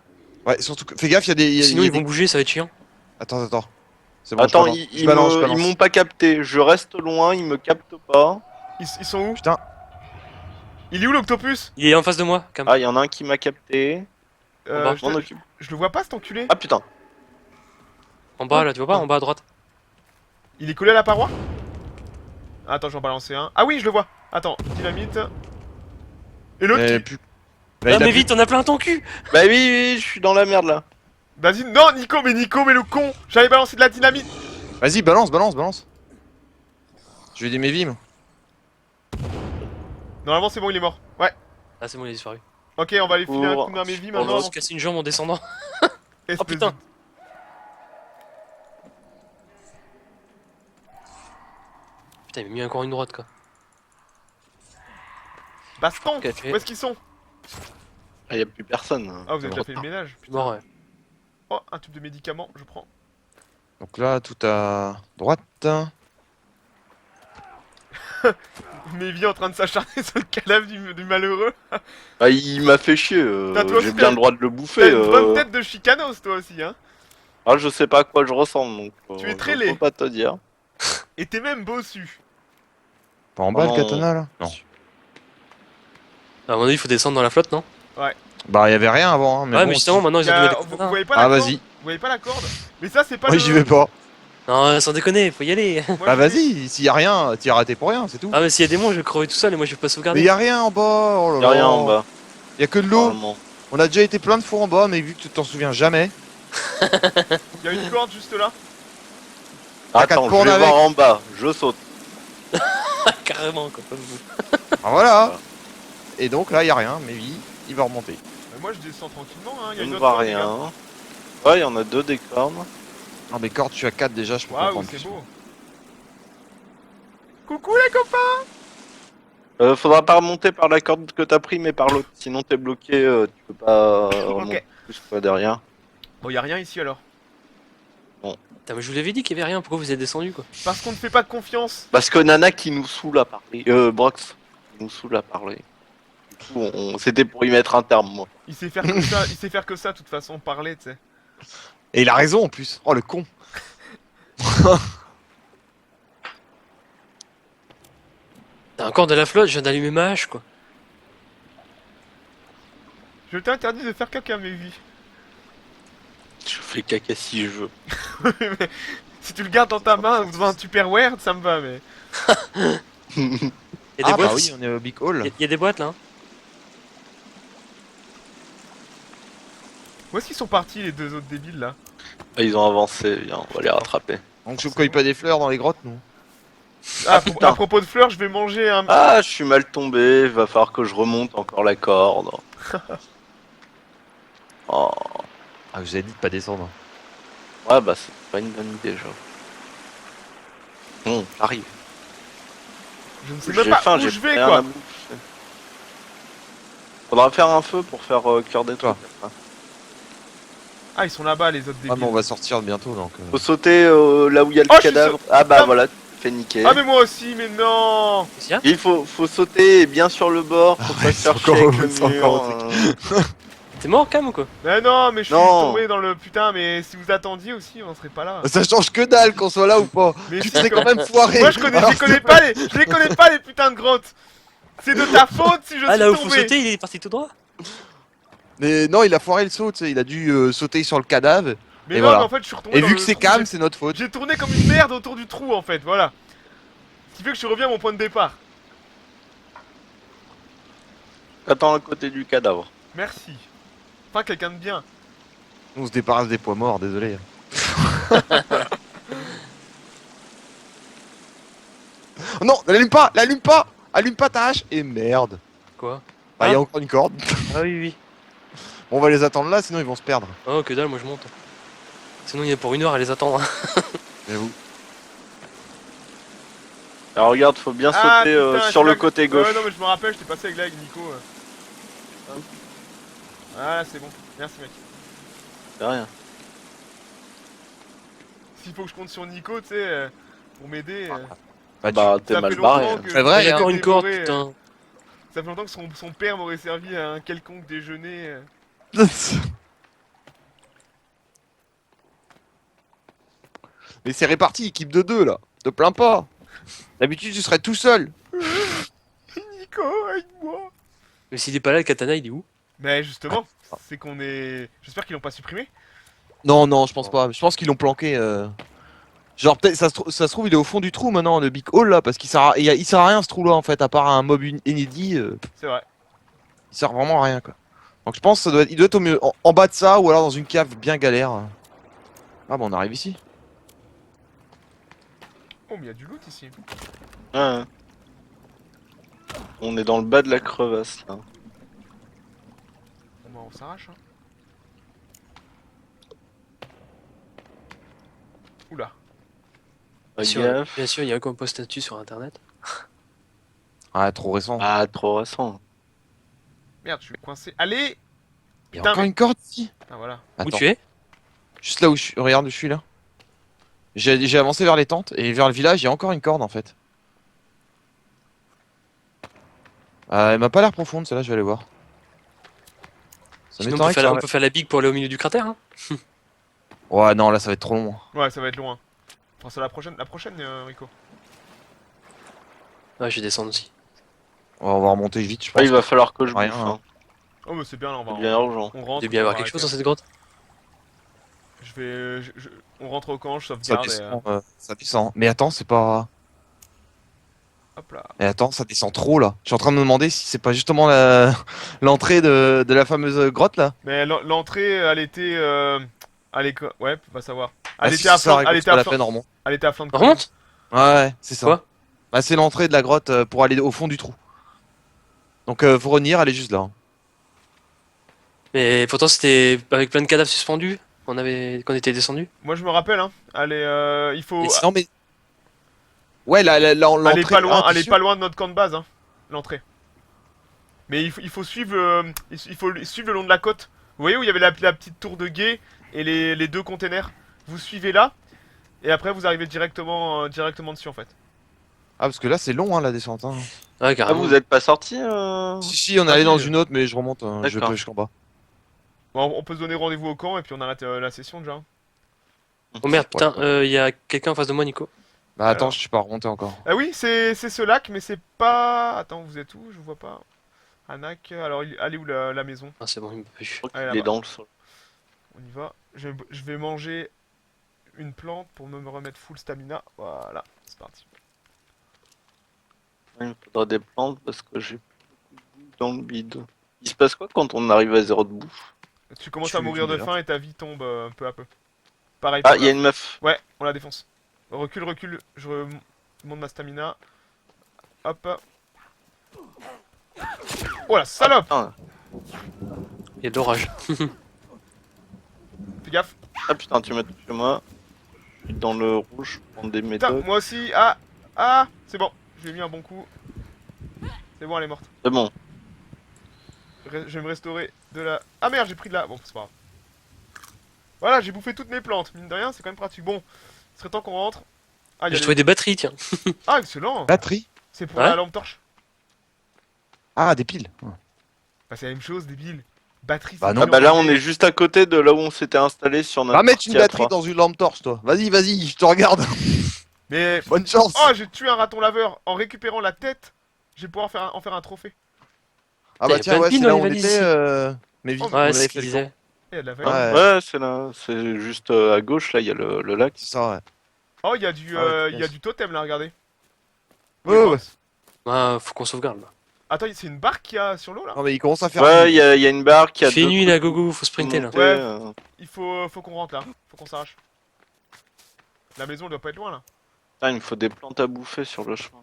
Ouais, surtout que. Fais gaffe, il y a des. Sinon, il y ils a vont des- bouger, ça va être chiant. Attends. C'est bon, Attends, je balance. ils, Je balance, je ils balance. m'ont pas capté. Je reste loin, ils me captent pas. Ils sont où? Putain. Il est où l'octopus? Il est en face de moi, Cam. Ah, il y en a un qui m'a capté. bas. Je M'en te- occupe. je le vois pas cet enculé. Ah putain. En bas, là, tu vois pas? En bas à droite. Il est collé à la paroi? Attends, je vais en balancer un. Ah oui, je le vois. Attends, dynamite. Et l'autre qui... Plus... Ah, mais vite, on a plein ton cul! Bah oui, je suis dans la merde là. Vas-y, non, Nico, mais le con. J'allais balancer de la dynamite. Vas-y, balance. Je vais aider mes vies, moi. Normalement, c'est bon, il est mort. Ouais. Ah, c'est bon, il est disparu. Ok, on va aller filer un Pour- coup dans mes vies On maintenant. va se casser une jambe en descendant. Espèce Oh putain! de- Putain, il m'a mis encore une droite, quoi. Baston. Ok. Où est-ce qu'ils sont? Ah, y a plus personne. Ah, vous avez bon. déjà fait le ménage. Je suis mort, ouais. Oh, un tube de médicaments, je prends. Donc là, tout à droite. Mes vies en train de s'acharner sur le cadavre du malheureux. Ah, il m'a fait chier. T'as toi aussi, J'ai bien t'as- le droit de le T'as bouffer. une bonne tête de chicanos, toi aussi, hein. Ah, je sais pas à quoi je ressemble donc. Tu es très je laid. peux pas te dire. Et t'es même bossu. Pas en bas Non. le katana là? Non. À mon avis, il faut descendre dans la flotte, non? Bah, il y avait rien avant. Hein, mais Ouais, bon, mais justement, maintenant, ils ont Y a- dû mettre vous, des vous katana. voyez pas la Ah, corde? vas-y. Vous voyez pas la corde? Mais ça, c'est pas Oui, le... j'y vais pas. Non, sans déconner, faut y aller. Moi, Bah, je vais- vas-y. S'il y a rien, t'y as raté pour rien, c'est tout. Ah, mais s'il y a des monstres, je vais crever tout seul et moi, je vais pas Mais sauvegarder. y a rien en bas. Oh là Y a rien là. en bas. Y a que de l'eau. Normalement. On a déjà été plein de fois en bas, mais vu que tu t'en souviens jamais. Y a une corde juste là. T'as qu'à te Attends, je prendre vais avec. voir en bas. Je saute. Carrément, quoi, comme vous. Ah, voilà. Et donc là, y a rien, mais oui, il va remonter. Moi, je descends tranquillement, hein. Y Je a une ne autre vois corde, les gars. rien. Ouais, il y en a deux des cornes. Non, mais corde, tu as 4 déjà, je peux Waouh, comprendre. c'est plus. beau. Coucou les copains. Faudra pas remonter par la corde que t'as pris, mais par l'autre. Sinon, t'es bloqué. Tu peux pas remonter plus quoi derrière. Bon, y a rien ici alors. Putain, mais je vous l'avais dit qu'il y avait rien, pourquoi vous êtes descendu, quoi? Parce qu'on ne fait pas de confiance. Parce que Nana qui nous saoule à parler. Brox qui nous saoule à parler. Du coup, c'était pour y mettre un terme, moi. Il sait faire que ça, il sait faire que ça, de toute façon, parler, tu sais. Et il a raison en plus. Oh, le con. T'as encore de la flotte, je viens d'allumer ma hache, quoi. Je t'interdis de faire caca, mes vies. Je fais caca si je veux. Mais si tu le gardes dans ta main ou devant un Tupperware, ça me va, mais... Il y a des Ah, boîtes bah oui, on est au Big Hall. Il y a des boîtes, là, hein. Où est-ce qu'ils sont partis, les deux autres débiles, là? Ah, ils ont avancé, viens, on va les rattraper. Donc je ne cueille pas des fleurs dans les grottes, nous. Ah, putain. à propos de fleurs, je vais manger un... Ah, je suis mal tombé, va falloir que je remonte encore la corde. Oh, Ah, je vous ai dit de pas descendre. ouais, bah c'est pas une bonne idée, genre. Bon, j'arrive. Je ne sais J'ai même pas faim, où j'ai je vais, rien à quoi. bouffer. Faudra faire un feu pour faire cuire des Toi. trucs. après. Ah, ils sont là-bas, les autres Ah, débiles. mais on va sortir bientôt donc. Faut sauter là où il y a le Oh, je suis cadavre. Ah bah Ah, voilà, tu te fais niquer. Ah, mais moi aussi, mais non. Qu'est-ce qu'il y a? Il faut sauter bien sur le bord, faut pas se c'est faire encore chier au- avec le c'est encore mur. au T'es mort, Cam, ou quoi? Mais non, mais je suis Non. tombé dans le... Putain, mais si vous attendiez aussi, on serait pas là. Ça change que dalle qu'on soit là ou pas. Mais Tu si, te serais quand même foiré. Moi, je les connais pas, je les connais pas, les putains de grottes. C'est de ta faute si je Ah, suis là où faut tombé. sauter, il est parti tout droit? Mais non, il a foiré le saut, tu sais. Il a dû sauter sur le cadavre. Mais Et non, voilà. mais en fait, je suis retombé Et dans vu le que c'est trou, calme, c'est notre faute. j'ai tourné comme une merde autour du trou, en fait, voilà. Ce qui fait que je reviens à mon point de départ. Attends à côté du cadavre. Merci. Enfin, quelqu'un de bien. On se débarrasse des poids morts, désolé. Non, l'allume pas, l'allume pas. Allume pas ta hache. Et merde. Quoi? Bah, il y a encore une corde. Ah oui, oui. Bon, on va les attendre là, sinon ils vont se perdre. Oh, que dalle, moi je monte. Sinon, il y a pour 1 heure à les attendre. J'avoue. Alors regarde, faut bien Ah, sauter putain, sur je le suis là- côté gauche. Ouais, non, mais je me rappelle, j'étais passé avec Nico. Ah, c'est bon. Merci, mec. C'est rien. S'il faut que je compte sur Nico, tu sais, pour m'aider. Bah, t'es ça mal fait barré. longtemps hein. que C'est vrai, Il y a hein. encore une corde, dévoré, putain. Ça fait longtemps que son père m'aurait servi à un quelconque déjeuner. Mais c'est réparti, équipe de 2 là. Te plains pas. D'habitude, tu serais tout seul. Nico, aide-moi. Mais s'il est pas là, le katana, il est où? Mais justement, c'est qu'on est. J'espère qu'ils l'ont pas supprimé. Non, non, je pense pas. Je pense qu'ils l'ont planqué. Genre, peut-être, ça se trouve, il est au fond du trou maintenant, le Big Hole là, parce qu'il il sert à rien ce trou là en fait, à part un mob inédit. C'est vrai. Il sert vraiment à rien quoi. Donc je pense que il doit être au mieux en bas de ça ou alors dans une cave bien galère. Ah, bah on arrive ici. Oh, mais il y a du loot ici. Ouais. On est dans le bas de la crevasse là. Bon, bah, on s'arrache. Hein. Oula. Fais Bien gaffe. sûr, il y a un compost statut sur internet. Ah, trop récent. Ah, trop récent. Merde, je suis coincé. Allez. Il y a putain, encore mais- une corde ici. Ah, voilà. Où Attends, tu es? juste là où je suis. Regarde où je suis là. J'ai avancé vers les tentes et vers le village, il y a encore une corde en fait. Elle m'a pas l'air profonde, celle-là, je vais aller voir. Ça Sinon, on m'étonnerait peut, que ça on peut faire la big pour aller au milieu du cratère. Hein. Ouais, non, là ça va être trop long. Ouais, ça va être loin. On fera ça la prochaine, Rico. Ouais, je vais descendre aussi. On va remonter vite, je pense. Ouais, il va falloir que je Rien, bouffe. hein. Hein. Oh, mais c'est bien là, on va. C'est bien urgent. On rentre. Il doit bien y on avoir va quelque chose arrêter. dans cette grotte. Je vais. On rentre au camp, je Ça sauvegarde et. descend, ça descend. Mais attends, c'est pas. Hop là. Mais attends, ça descend trop là. Je suis en train de me demander si c'est pas justement l'entrée de la fameuse grotte là. Mais l'entrée, elle était. Ouais, va savoir. Ah, Elle si, était à c'est ça, flanc. Elle c'est était pas à la flanc. peine, on remonte. Elle était à flanc de On colline. remonte? Ouais, c'est ça. Quoi? Bah, c'est l'entrée de la grotte pour aller au fond du trou. Donc, faut revenir, elle est juste là. Hein. Mais pourtant, c'était avec plein de cadavres suspendus qu'on était descendu. Moi, je me rappelle, hein. Allez, il faut. Et Non, mais. Ouais, l'entrée. Elle est pas loin. Ah, t'es Elle est sûr pas loin de notre camp de base, hein. L'entrée. Mais il faut suivre. Il faut suivre le long de la côte. Vous voyez où il y avait la petite tour de guet et les deux containers. Vous suivez là. Et après, vous arrivez directement dessus en fait. Ah, parce que là, c'est long, hein, la descente. Hein. Ouais, Ah, carrément. vous êtes pas sorti Si, on est Ah, allé si, dans une autre, mais je remonte. Je D'accord. peux jusqu'en bas. Bon, on peut se donner rendez-vous au camp et puis on arrête la session déjà. Oh merde, putain, il y a quelqu'un en face de moi, Nico. Bah, attends, Alors. je suis pas remonté encore. Ah oui, c'est ce lac, mais c'est pas. Attends, vous êtes où? Je vous vois pas. Anak, alors elle est où la maison? Ah, c'est bon, il me peut plus. Je crois Allez, qu'il est là-bas. dans le sol. On y va. Je vais manger une plante pour me remettre full stamina. Voilà, c'est parti. Il me faudra des plantes parce que j'ai plus de bouffe dans le bide. Il se passe quoi quand on arrive à 0 de bouffe? Tu commences Tu à mourir de déjà. faim et ta vie tombe peu à peu. Pareil. Ah, pour il y a la- une meuf. Ouais, on la défonce. Recule, recule. Je remonte ma stamina. Hop. Oh la salope! Ah, Il y a de l'orage. Fais gaffe. ah putain, tu m'as touché moi. Je suis dans le rouge, je prends des Putain, médocs. moi aussi. Ah! Ah! C'est bon. Je lui ai mis un bon coup. C'est bon, elle est morte. C'est bon. Je vais me restaurer de la... Ah merde, j'ai pris de la... Bon, c'est pas grave. Voilà, j'ai bouffé toutes mes plantes. Mine de rien, c'est quand même pratique. Bon, il serait temps qu'on rentre. Ah, il y a J'ai trouvé des batteries, tiens. Ah, excellent! Batterie. C'est pour Ouais. la lampe torche. Ah, des piles. Bah, c'est la même chose, débile. Batterie, Bah c'est non. Ah pile bah là, on emballé. est juste à côté de là où on s'était installé sur notre Va mettre une partie à batterie trois. dans une lampe torche, toi. Vas-y, vas-y, je te regarde. Mais... Bonne chance. Oh, j'ai tué un raton laveur. En récupérant la tête, je vais pouvoir en faire un trophée. Ah Il y bah a tiens, plein de ouais, piles c'est dans là les où on valises était. ici. Mais vite, Oh, on Ouais, avait c'est ce fait qu'il le disait. Et il y a de la Ouais. valise. Ouais, c'est là, c'est juste à gauche, là, il y a le lac. C'est ça, ouais. Oh, il y a du, Ah ouais, il y a yes. du totem là, regardez. Ouais, ouais. Ah, faut qu'on sauvegarde là. Attends, c'est une barque qu'il y a sur l'eau là? Non, mais il commence à faire. Ouais, il y a une barre qui a Il fait deux nuit coups là, de gogo, faut sprinter là. montée, Ouais. Il faut qu'on rentre là. Faut qu'on s'arrache. La maison elle doit pas être loin là. Putain, il me faut des plantes à bouffer sur le chemin.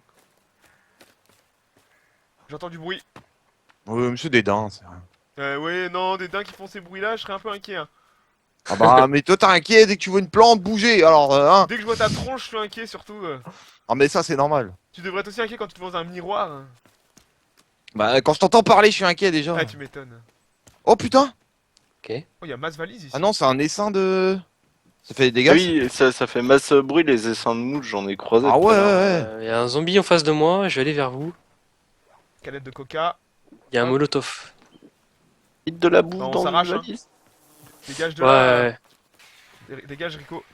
J'entends du bruit. Monsieur des dents, c'est rien. Ouais, non, des dingues qui font ces bruits-là, je serais un peu inquiet. Hein. Ah bah, mais toi t'es inquiet dès que tu vois une plante bouger, alors, hein. Dès que je vois ta tronche, je suis inquiet surtout. Ah, mais ça, c'est normal. Tu devrais être aussi inquiet quand tu te vois dans un miroir. Hein. Bah, quand je t'entends parler, je suis inquiet déjà. Ah, tu m'étonnes. Oh putain! Oh, il y a masse valise ici. Ah non, c'est un essaim de. Ça fait des Ah dégâts? oui, ça fait masse bruit les essaims de mouche, j'en ai croisé. Ah tout ouais, à ouais, l'heure. ouais. Il y a un zombie en face de moi, je vais aller vers vous. Canette de coca. Il y a un Hop. molotov. Vite de la bouffe Bah, on dans une s'arrache, hein. valise. Dégage de Ouais, là. ouais. Dégage, Rico.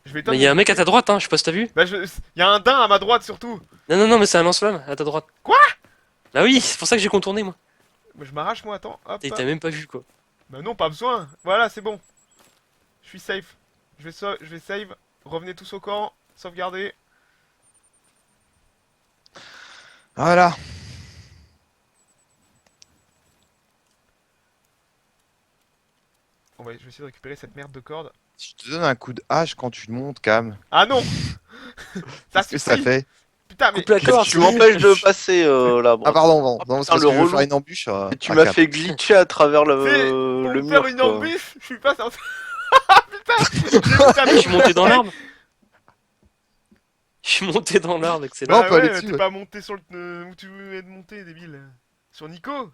Je vais Mais éteindre il y a un mon mec à bouquet. ta droite, hein, je sais pas si t'as vu. Bah, y a un daim à ma droite surtout. Non, non, non, mais c'est un lance-flamme à ta droite. Quoi? Bah oui, c'est pour ça que j'ai contourné, moi. Bah, je m'arrache, moi, attends. Hop. T'as même pas vu, quoi. Bah, non, pas besoin. Voilà, c'est bon. Je suis safe. Je vais save. Revenez tous au camp. Sauvegarder. Voilà. Bon, bah, je vais essayer de récupérer cette merde de corde. Si je te donne un coup de hache quand tu montes, Cam, Ah non. Ça qu'est-ce que ça suffit. fait? Putain, mais. Coupe la corde. Tu m'empêches de passer là. Ah, pardon, bon. Oh, Non, putain, c'est parce le que je veux relou. faire une embûche. Et tu à m'as Cam. fait glitcher à travers C'est le pour me mur. faire une quoi. embûche, je suis pas censé. Ah putain. J'ai vu ta Je suis monté dans l'arbre. Je suis monté dans l'arbre, excellent. Non, Bah on peut aller ouais, dessus, t'es ouais. pas monté sur le. Où tu veux être monté, débile? Sur Nico?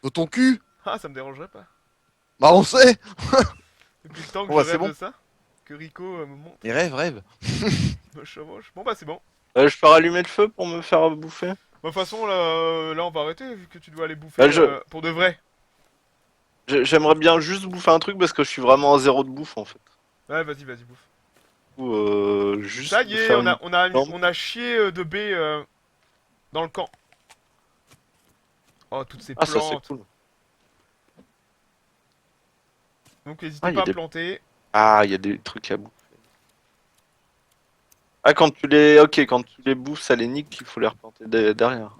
Dans ton cul? Ah, ça me dérangerait pas. Bah, on sait! Depuis le temps que Bon, bah, je c'est rêve bon. de ça. Que Rico me monte, Et rêve. me chevauche. Bon bah c'est bon. Je peux rallumer le feu pour me faire bouffer. Bah, de toute façon, là on va arrêter vu que tu dois aller bouffer Bah, je- pour de vrai. J'aimerais bien juste bouffer un truc parce que je suis vraiment à zéro de bouffe en fait. Ouais, vas-y, vas-y, bouffe. Ou juste Ça y est, faire on a chié de baies dans le camp. Oh, toutes ces Ah, ça c'est plantes. cool. Donc n'hésitez Ah, y a pas à des- planter. Ah, il y a des trucs à bouffer. Ah, quand tu les... Ok, quand tu les bouffes, ça les nique, il faut les replanter derrière.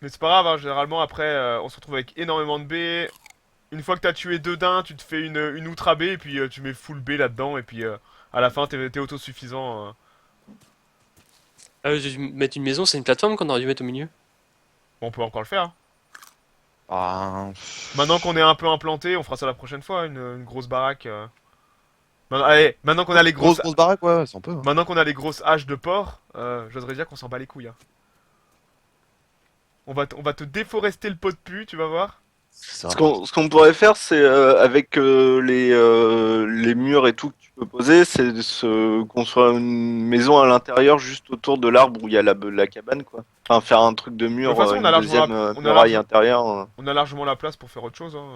Mais c'est pas grave, hein, généralement après on se retrouve avec énormément de baies. Une fois que t'as tué deux daims, tu te fais une outre baie et puis tu mets full baie là-dedans et puis à la fin t'es autosuffisant. Ah, j'ai dû mettre une maison, c'est une plateforme qu'on aurait dû mettre au milieu. Bon, on peut encore le faire. Hein. Ah. Maintenant qu'on est un peu implanté, on fera ça la prochaine fois, une grosse baraque. Allez, maintenant qu'on a les grosses, Grosse baraque, ouais, c'est un peu. Hein. maintenant qu'on a les grosses haches de porc, j'oserais dire qu'on s'en bat les couilles. Hein. On va te déforester le pot de pu, tu vas voir. Ça. Ce qu'on pourrait faire, c'est avec les murs et tout que tu peux poser, c'est de construire une maison à l'intérieur, juste autour de l'arbre où il y a la cabane, quoi. Enfin, faire un truc de mur, De toute façon, on une a largement deuxième on a muraille large- intérieure. On a largement la place pour faire autre chose. Hein.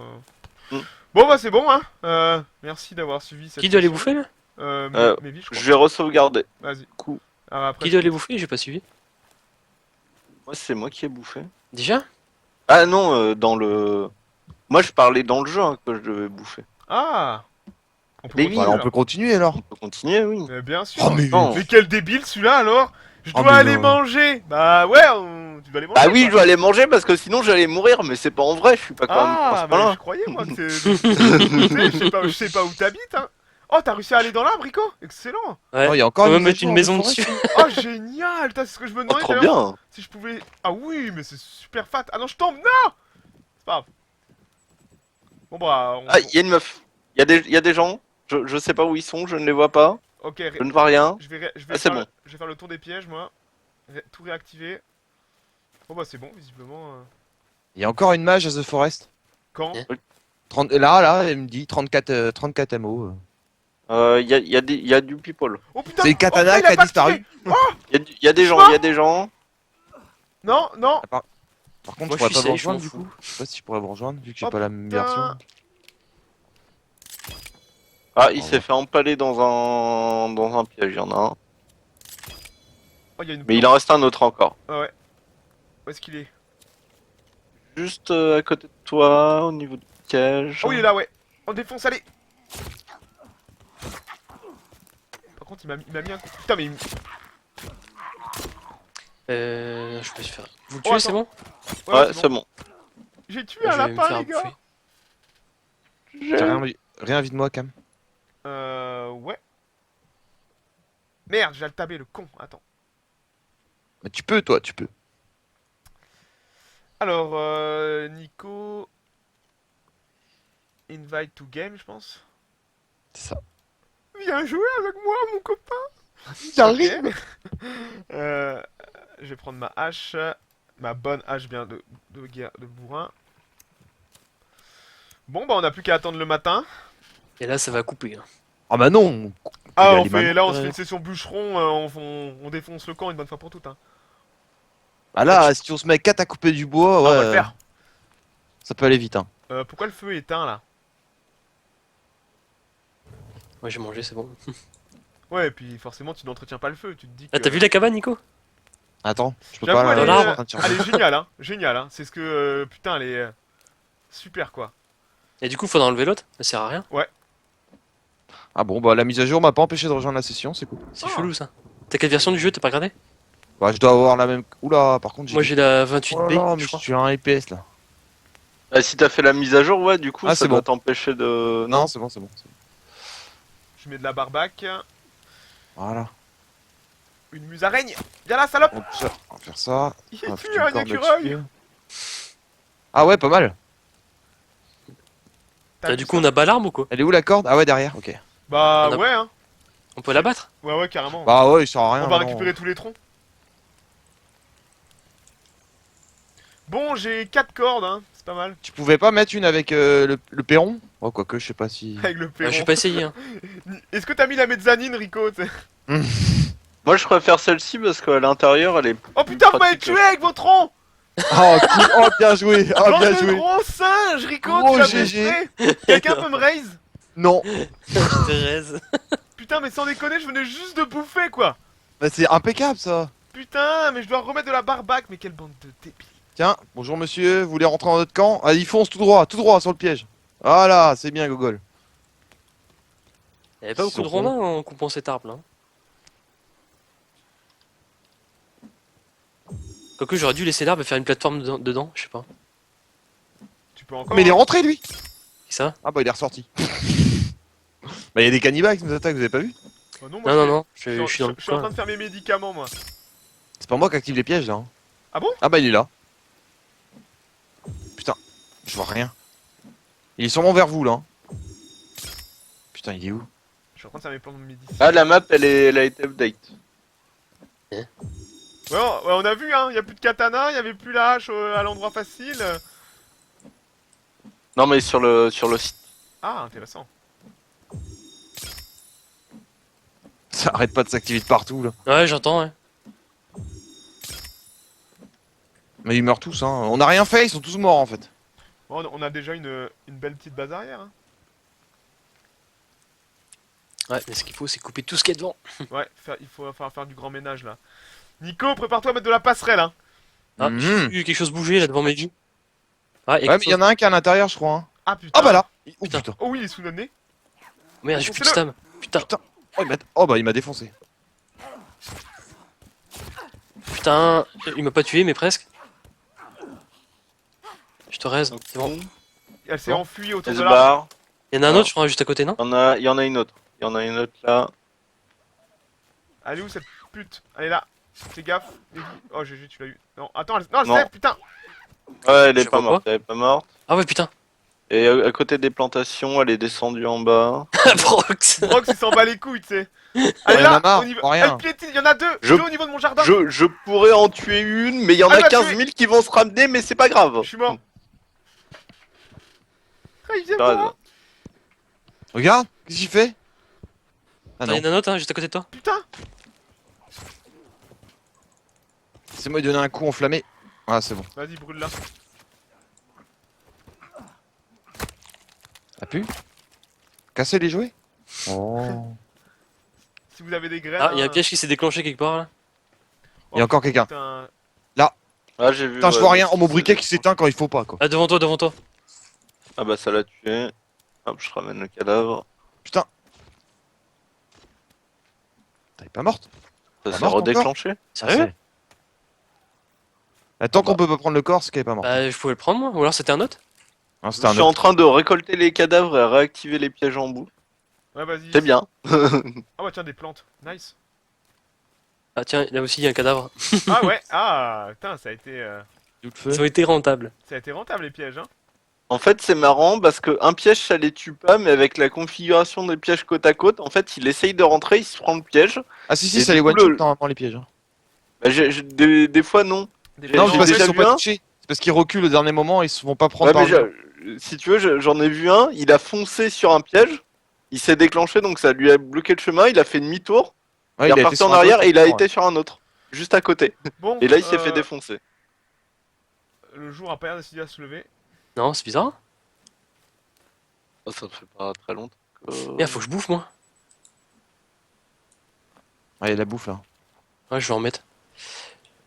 Mm. Bon bah c'est bon, hein. Merci d'avoir suivi cette Qui doit aller session. bouffer, là? Mévi, je crois. Je vais re-sauvegarder. Vas-y. Coup. Alors, après, Qui doit aller bouffer? J'ai pas suivi. Moi, c'est moi qui ai bouffé. Déjà? Ah non, dans le... Moi, je parlais dans le jeu hein, que je devais bouffer. Ah. On peut Les continuer, Bah, alors, on alors. peut continuer alors. On peut continuer, oui. Mais bien sûr. Oh, mais. Non. Mais quel débile celui-là alors. Je Oh, dois mais aller non. manger. Bah ouais, tu dois aller manger. Ah oui, quoi. je dois aller manger parce que sinon j'allais mourir, mais c'est pas en vrai, je suis pas quand même à Ah, ce bah, point-là. je croyais moi que c'est. Je sais pas où t'habites, hein. Oh, t'as réussi à aller dans l'arbre, Rico. Excellent. Ouais. Oh, il y a encore On peut même maison mettre une maison dessus. Oh, génial. Putain, c'est ce que je me Oh, demandais. trop d'ailleurs, bien. Si je pouvais. Ah oui, mais c'est super fat. Ah non, je tombe. Non. C'est pas grave. Bon bah. Ah, il y a une meuf. Il y a des gens. Je sais pas où ils sont, je ne les vois pas. Ok. Je ne vois rien. Je vais Ah, c'est faire bon. je vais faire le tour des pièges, moi. Tout réactiver. Bon bah c'est bon, visiblement. Il y a encore une mage à The Forest. Quand Yeah. 30... Là, elle me dit 34 MO. Il y a du people. Oh putain. C'est une katana oh, qui a disparu. Il y a des gens, il y a des gens. Non, non. Par contre, Moi, je pourrais je pas suis vous safe, je m'en rejoindre du fous. coup. Je sais pas si je pourrais vous rejoindre vu que j'ai Oh, pas la même version. Ah, il Au s'est revoir. fait empaler dans un piège, il y en a un. Oh, il y a une Mais il en reste un autre encore. Ah ouais. Où est-ce qu'il est? Juste à côté de toi, au niveau du piège. Oh, il est là, ouais. On défonce, allez. Par contre, il m'a mis un coup. Putain, mais Je peux faire. Vous le Oh, tuez, c'est attends. bon? Ouais, c'est bon. J'ai tué Je un vais me lapin, faire les gars. bouffer. T'as rien envie de moi, Cam. Ouais. Merde, j'ai le tabé, le con. Attends. Mais tu peux, toi, tu peux. Alors, Nico... Invite to game, je pense. C'est ça. Viens jouer avec moi, mon copain. J'arrive. Ok. Je vais prendre ma hache. Ma bonne hache bien de bourrin. Bon, bah on a plus qu'à attendre le matin. Et là, ça va couper. Hein. Ah bah non. Ah, Il y a on les fait, mains. là on se fait Ouais. une session bûcheron, on défonce le camp une bonne fois pour toutes. Hein. Ah là, si on se met 4 à couper du bois, Ah, ouais, on va le faire. ça peut aller vite. Hein. Pourquoi le feu est éteint là? Ouais, j'ai mangé, c'est bon. Ouais, et puis forcément tu n'entretiens pas le feu, tu te dis que... Ah, t'as vu la cabane, Nico? Attends, je peux J'avoue, pas elle, là. est, dans l'arbre. elle est géniale, hein. Géniale, hein. C'est ce que... putain, elle est... super, quoi. Et du coup, faudra enlever l'autre? Ça sert à rien. Ah bon, bah la mise à jour m'a pas empêché de rejoindre la session, c'est cool. C'est Ah. chelou ça. T'as quelle version du jeu? T'as pas regardé? Bah je dois avoir la même. Oula, par contre Moi j'ai la 28B, Oh là, mais je je crois. suis un EPS là. Ah, si t'as fait la mise à jour, ouais, du coup, Ah, ça c'est doit bon. t'empêcher de. Non, c'est bon, c'est bon. Je mets de la barbac. Voilà. Une musaraigne. Viens là, salope. On va faire ça. Il On va tue foutre une un corde écureuil. là-dessus. Ah ouais, pas mal. T'as Ah, vu du coup, ça? on a pas l'arme ou quoi? Elle est où la corde? Ah ouais, derrière, ok. Bah on a- ouais, hein. On peut la battre? Ouais, ouais, carrément. Bah ouais, il sert à rien. on va non. récupérer tous les troncs. Bon, j'ai 4 cordes, hein. C'est pas mal. Tu pouvais pas mettre une avec le perron? Oh, quoique, je sais pas si. Avec le Ah, perron. je vais pas essayer. Hein. Est-ce que t'as mis la mezzanine, Rico? T'sais Moi, je préfère celle-ci parce qu'à l'intérieur, elle est. Oh putain, vous m'avez pratique. tué avec vos troncs. Oh, cool. Oh, bien joué! Oh, Bande bien de joué! gros singes, Rico, Gros tu l'as GG. frustré. Quelqu'un peut me raise? Non! Thérèse. Putain, mais sans déconner, je venais juste de bouffer, quoi. Bah, c'est impeccable ça! Putain, mais je dois remettre de la barbac, mais quelle bande de débiles. Tiens, bonjour monsieur, vous voulez rentrer dans notre camp? Allez, fonce tout droit sur le piège. Voilà, c'est bien, Gogol. Il y avait pas Ils beaucoup de sont rondins en coupant cet arbre là. Quoique j'aurais dû laisser l'arbre et faire une plateforme dedans, je sais pas. Tu peux encore. Mais il est rentré lui! Qui ça? Ah bah, il est ressorti. Bah, il y a des cannibales qui nous attaquent, vous avez pas vu? Oh non, moi, Non, je non, suis- non, je suis dans le je suis en train coin. de faire mes médicaments, moi. C'est pas moi qui active les pièges là. Hein. Ah bon? Ah bah, il est là. Putain, je vois rien. Il est sûrement vers vous là. Hein. Putain, il est où? Je suis en train de faire mes plans de midi. Ah, la map, elle a été update. Ouais, on a vu, hein. Y a plus de katana, y avait plus la hache à l'endroit facile. Non, mais sur le site. Ah, intéressant. Ça arrête pas de s'activer de partout là. Ouais, j'entends, ouais. Mais ils meurent tous, hein. On a rien fait, ils sont tous morts en fait. Bon, on a déjà une belle petite base arrière. Hein. Ouais, mais ce qu'il faut, c'est couper tout ce qu'il y a devant. Ouais, il faut faire du grand ménage là. Nico, prépare-toi à mettre de la passerelle. Hein. Ah, Mhm. j'ai vu quelque chose bouger là devant mes yeux. Ah, Ouais, mais il y en a un qui est à l'intérieur, je crois. Hein. Ah putain. Ah bah là! Oh Putain. putain! Oh oui, il est sous notre nez. Merde, j'ai plus de Foncez-le. stam. Putain, Oh bah il m'a défoncé. putain, il m'a pas tué, mais presque. Je te raise, c'est bon. Elle s'est Bon. enfuie autour Elle de se l'arbre. barre. Il y en a un autre, je crois, juste à côté, non? Il y en a une autre. Il y en a une autre là. Elle est où cette pute? Elle est là. Fais gaffe. Evie. Oh, GG, tu l'as eu. Non, attends, non, elle se Non. lève, putain. Ouais, elle est Je pas vois morte. Elle est pas morte. Ah ouais, putain. Et à côté des plantations, elle est descendue en bas. Brox. Brox, il s'en bat les couilles, tu sais. Elle est Ouais, là, Namar, au niveau... pour rien. Elle piétine, il y en a deux. Je- Deux au niveau de mon jardin. Je pourrais en tuer une, mais il y en Ah, a bah, 15 tuer. 000 qui vont se ramener, mais c'est pas grave. Je suis mort. Ah, il vient Arrête. moi. Regarde, qu'est-ce qu'il fait? Ah Il y non, en a un autre, hein, juste à côté de toi. Putain. c'est moi qui donner un coup enflammé. Ah c'est bon. Vas-y, brûle là. T'as pu? Casser les jouets? Oh. Si vous avez des graines. Ah, il y a un hein. piège qui s'est déclenché quelque part là. Il y a encore quelqu'un. Putain. Ah, j'ai vu. Putain, je ouais, vois rien. c'est- Oh, mon briquet qui s'éteint quand il faut pas quoi. Ah, devant toi, devant toi. Ah bah ça l'a tué. Hop, je ramène le cadavre. Putain. T'es pas morte? Ça Pas s'est morte redéclenché. Sérieux? Tant qu'on peut pas prendre le corps, c'est qu'elle est pas morte. Bah, je pouvais le prendre moi, ou alors c'était un autre? Non, Je c'était un suis autre. en train de récolter les cadavres et réactiver les pièges en bout. Ouais, vas-y. C'est bien. Ah, ouais, tiens, des plantes. Nice. Ah, tiens, là aussi il y a un cadavre. Ah, ouais. Ah, putain, ça a été. D'où le Ils feu. ont été rentables. Ça a été rentable les pièges, hein. En fait, c'est marrant parce que un piège ça les tue pas, mais avec la configuration des pièges côte à côte, en fait, il essaye de rentrer, il se prend le piège. Ah si si, Et ça du les coup, one shot le- normalement les pièges. Hein. Bah, des fois non. Des Non, Non, pièges c'est parce déjà qu'ils sont vu pas un. touchés. C'est parce qu'ils reculent au dernier moment, ils se vont pas prendre Ouais, par mais le mur. si tu veux, j'en ai vu un, il a foncé sur un piège, il s'est déclenché, donc ça lui a bloqué le chemin, il a fait demi-tour, Ouais, il est il a été reparti sur en un arrière autre, et il a ouais. été sur un autre, juste à côté. Bon, Et là, il s'est fait défoncer. le jour a pas l'air décidé à se lever. Non, c'est bizarre. Oh, ça fait pas très longtemps que... Faut que je bouffe moi. Ah, il y a de la bouffe là. Ouais, je vais en mettre.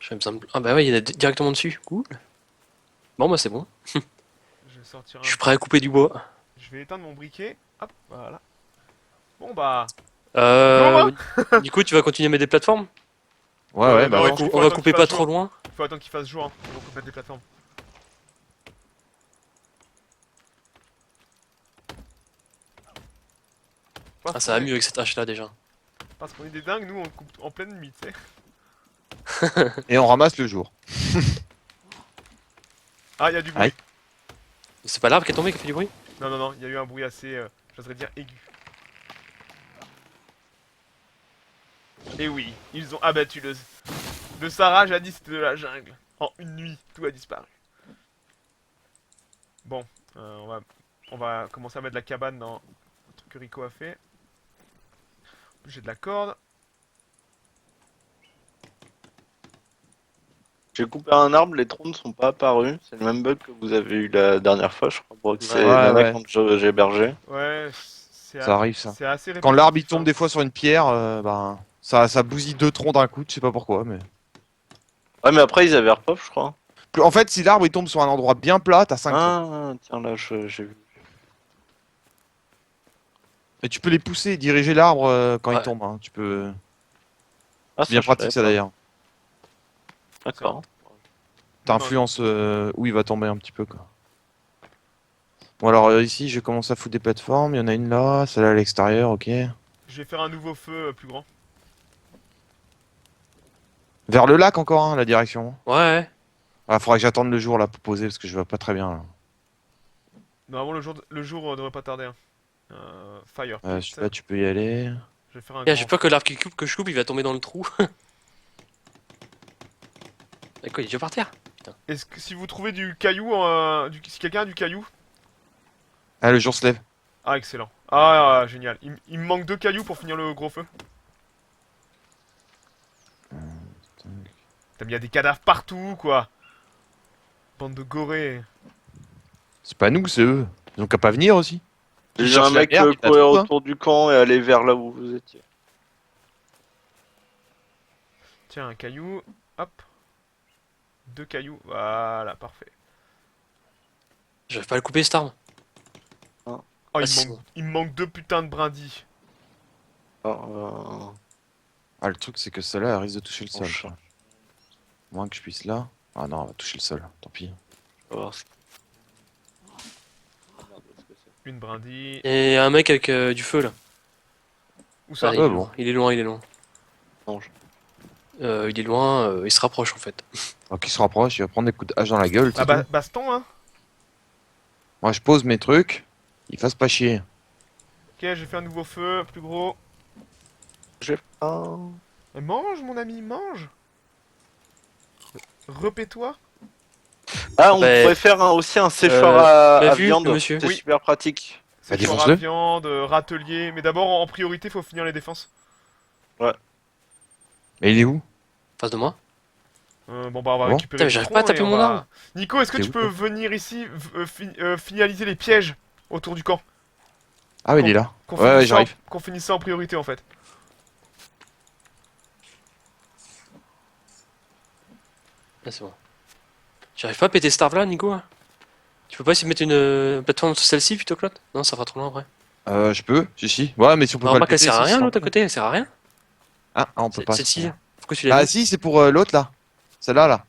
J'avais besoin de... Ah bah ouais, il y en a directement dessus. Cool. Bon bah c'est bon. Je vais sortir Je suis prêt à couper du bois. Je vais éteindre mon briquet. Hop, voilà. Bon bah. Du coup, tu vas continuer à mettre des plateformes? Ouais, ouais, bah non, ouais. il faut On va attendre couper qu'il pas fasse trop jour. loin. Il faut attendre qu'il fasse jour, hein. On va mettre des plateformes. Ah, ça va mieux avec cette hache là déjà. Parce qu'on est des dingues, nous on coupe en pleine nuit, tu sais. Et on ramasse le jour. Ah, il y a du bruit. Aïe. C'est pas l'arbre qui est tombé qui a fait du bruit? Non, non, non, il y a eu un bruit assez, j'oserais dire, aigu. Et oui, ils ont abattu le... De Sarah, jadis c'était de la jungle. En une nuit, tout a disparu. Bon, on va commencer à mettre de la cabane dans le truc que Rico a fait. J'ai de la corde. J'ai coupé un arbre, les troncs ne sont pas apparus. C'est le même bug que vous avez eu la dernière fois, je crois. Brock. C'est Ouais, la ouais. quand j'ai hébergé. Ouais, c'est Ça arrive, ça. C'est assez Quand l'arbre il répétitif, tombe hein. des fois sur une pierre, bah ça bousille 2 troncs d'un coup, je sais pas pourquoi, mais. Ouais, mais après, ils avaient repop, je crois. En fait, si l'arbre il tombe sur un endroit bien plat, t'as 5 troncs. Ah, tiens, là, j'ai vu. Et tu peux les pousser et diriger l'arbre quand il Ouais. tombe. Hein. Tu peux. Ah, Bien je pratique ça savais d'ailleurs. pas. D'accord. T'influences où il va tomber un petit peu quoi. Bon alors ici je commence à foutre des plateformes, il y en a une là, celle-là à l'extérieur, ok. Je vais faire un nouveau feu plus grand. Vers le lac encore, hein, la direction. Ouais. Ah, faudra que j'attende le jour là pour poser parce que je vois pas très bien là. Normalement, le jour devrait pas tarder. Hein. Fire. Je sais pas, tu peux y aller. Je vais faire un J'ai grand... peur que l'arbre que je coupe, il va tomber dans le trou. Et quoi, il est déjà par terre? Est-ce que si vous trouvez du caillou, si quelqu'un a du caillou... Ah, le jour se lève. Ah, excellent. Ah, génial. Il me manque 2 cailloux pour finir le gros feu. T'as mis, y a des cadavres partout, quoi. Bande de gorées. C'est pas nous, c'est eux. Ils ont qu'à pas venir aussi. J'ai Ils vu cherchent un la mec guerre, mais t'as courir tout, hein. autour du camp et aller vers là où vous étiez. Tiens, un caillou. Hop. 2 cailloux. Voilà, parfait. J'arrive pas à le couper cet arbre. Oh, Ah, si, il me manque 2 putains de brindilles. Ah, Ah, le truc c'est que celle-là elle risque de toucher le sol. cherche. quoi. Moins que je puisse là. Ah non, elle va toucher le sol, tant pis. On va voir ce Merde, où est-ce que c'est Une brindille. Et un mec avec du feu là. Où ça? Ah, il, Ouais, est bon. loin, il est loin, il est loin. Non, Il est loin, il se rapproche en fait. Alors qu'il se rapproche, il va prendre des coups de hache dans la gueule. Ah, c'est tout. baston, hein. Moi je pose mes trucs, il fasse pas chier. Ok, j'ai fait un nouveau feu, plus gros. J'ai faim. Mais mange, mon ami, mange. Repais-toi. Ah, on Bah, pourrait faire aussi un séchoir bah, à vu, viande. monsieur. C'est Oui. super pratique. C'est défonce-le. sur la viande, râtelier. Mais d'abord, en priorité, faut finir les défenses. Mais il est où? Face de moi. Bon, bah, on va Bon. récupérer. Putain, mais le j'arrive tronc pas à taper et on mon va- arme. Nico, est-ce que T'es tu où, peux toi venir ici, finaliser les pièges autour du camp? Ah ouais, il est là. Qu'on Ouais, finisse ouais, ça en- j'arrive. Qu'on finisse ça en priorité, en fait. Là, c'est bon. J'arrive pas à péter cet arbre là, Nico hein. Tu peux pas essayer de mettre une plateforme sur celle-ci plutôt que l'autre? Non, ça fera trop loin après. Je peux, si. Ouais, mais si on peut Non, pas le remarque, elle péter, sert à si, rien c'est l'autre à un- côté, elle sert à rien. Ah, on peut pas. Celle-ci, pourquoi tu l'as Ah mis? si, c'est pour l'autre là. Celle-là là.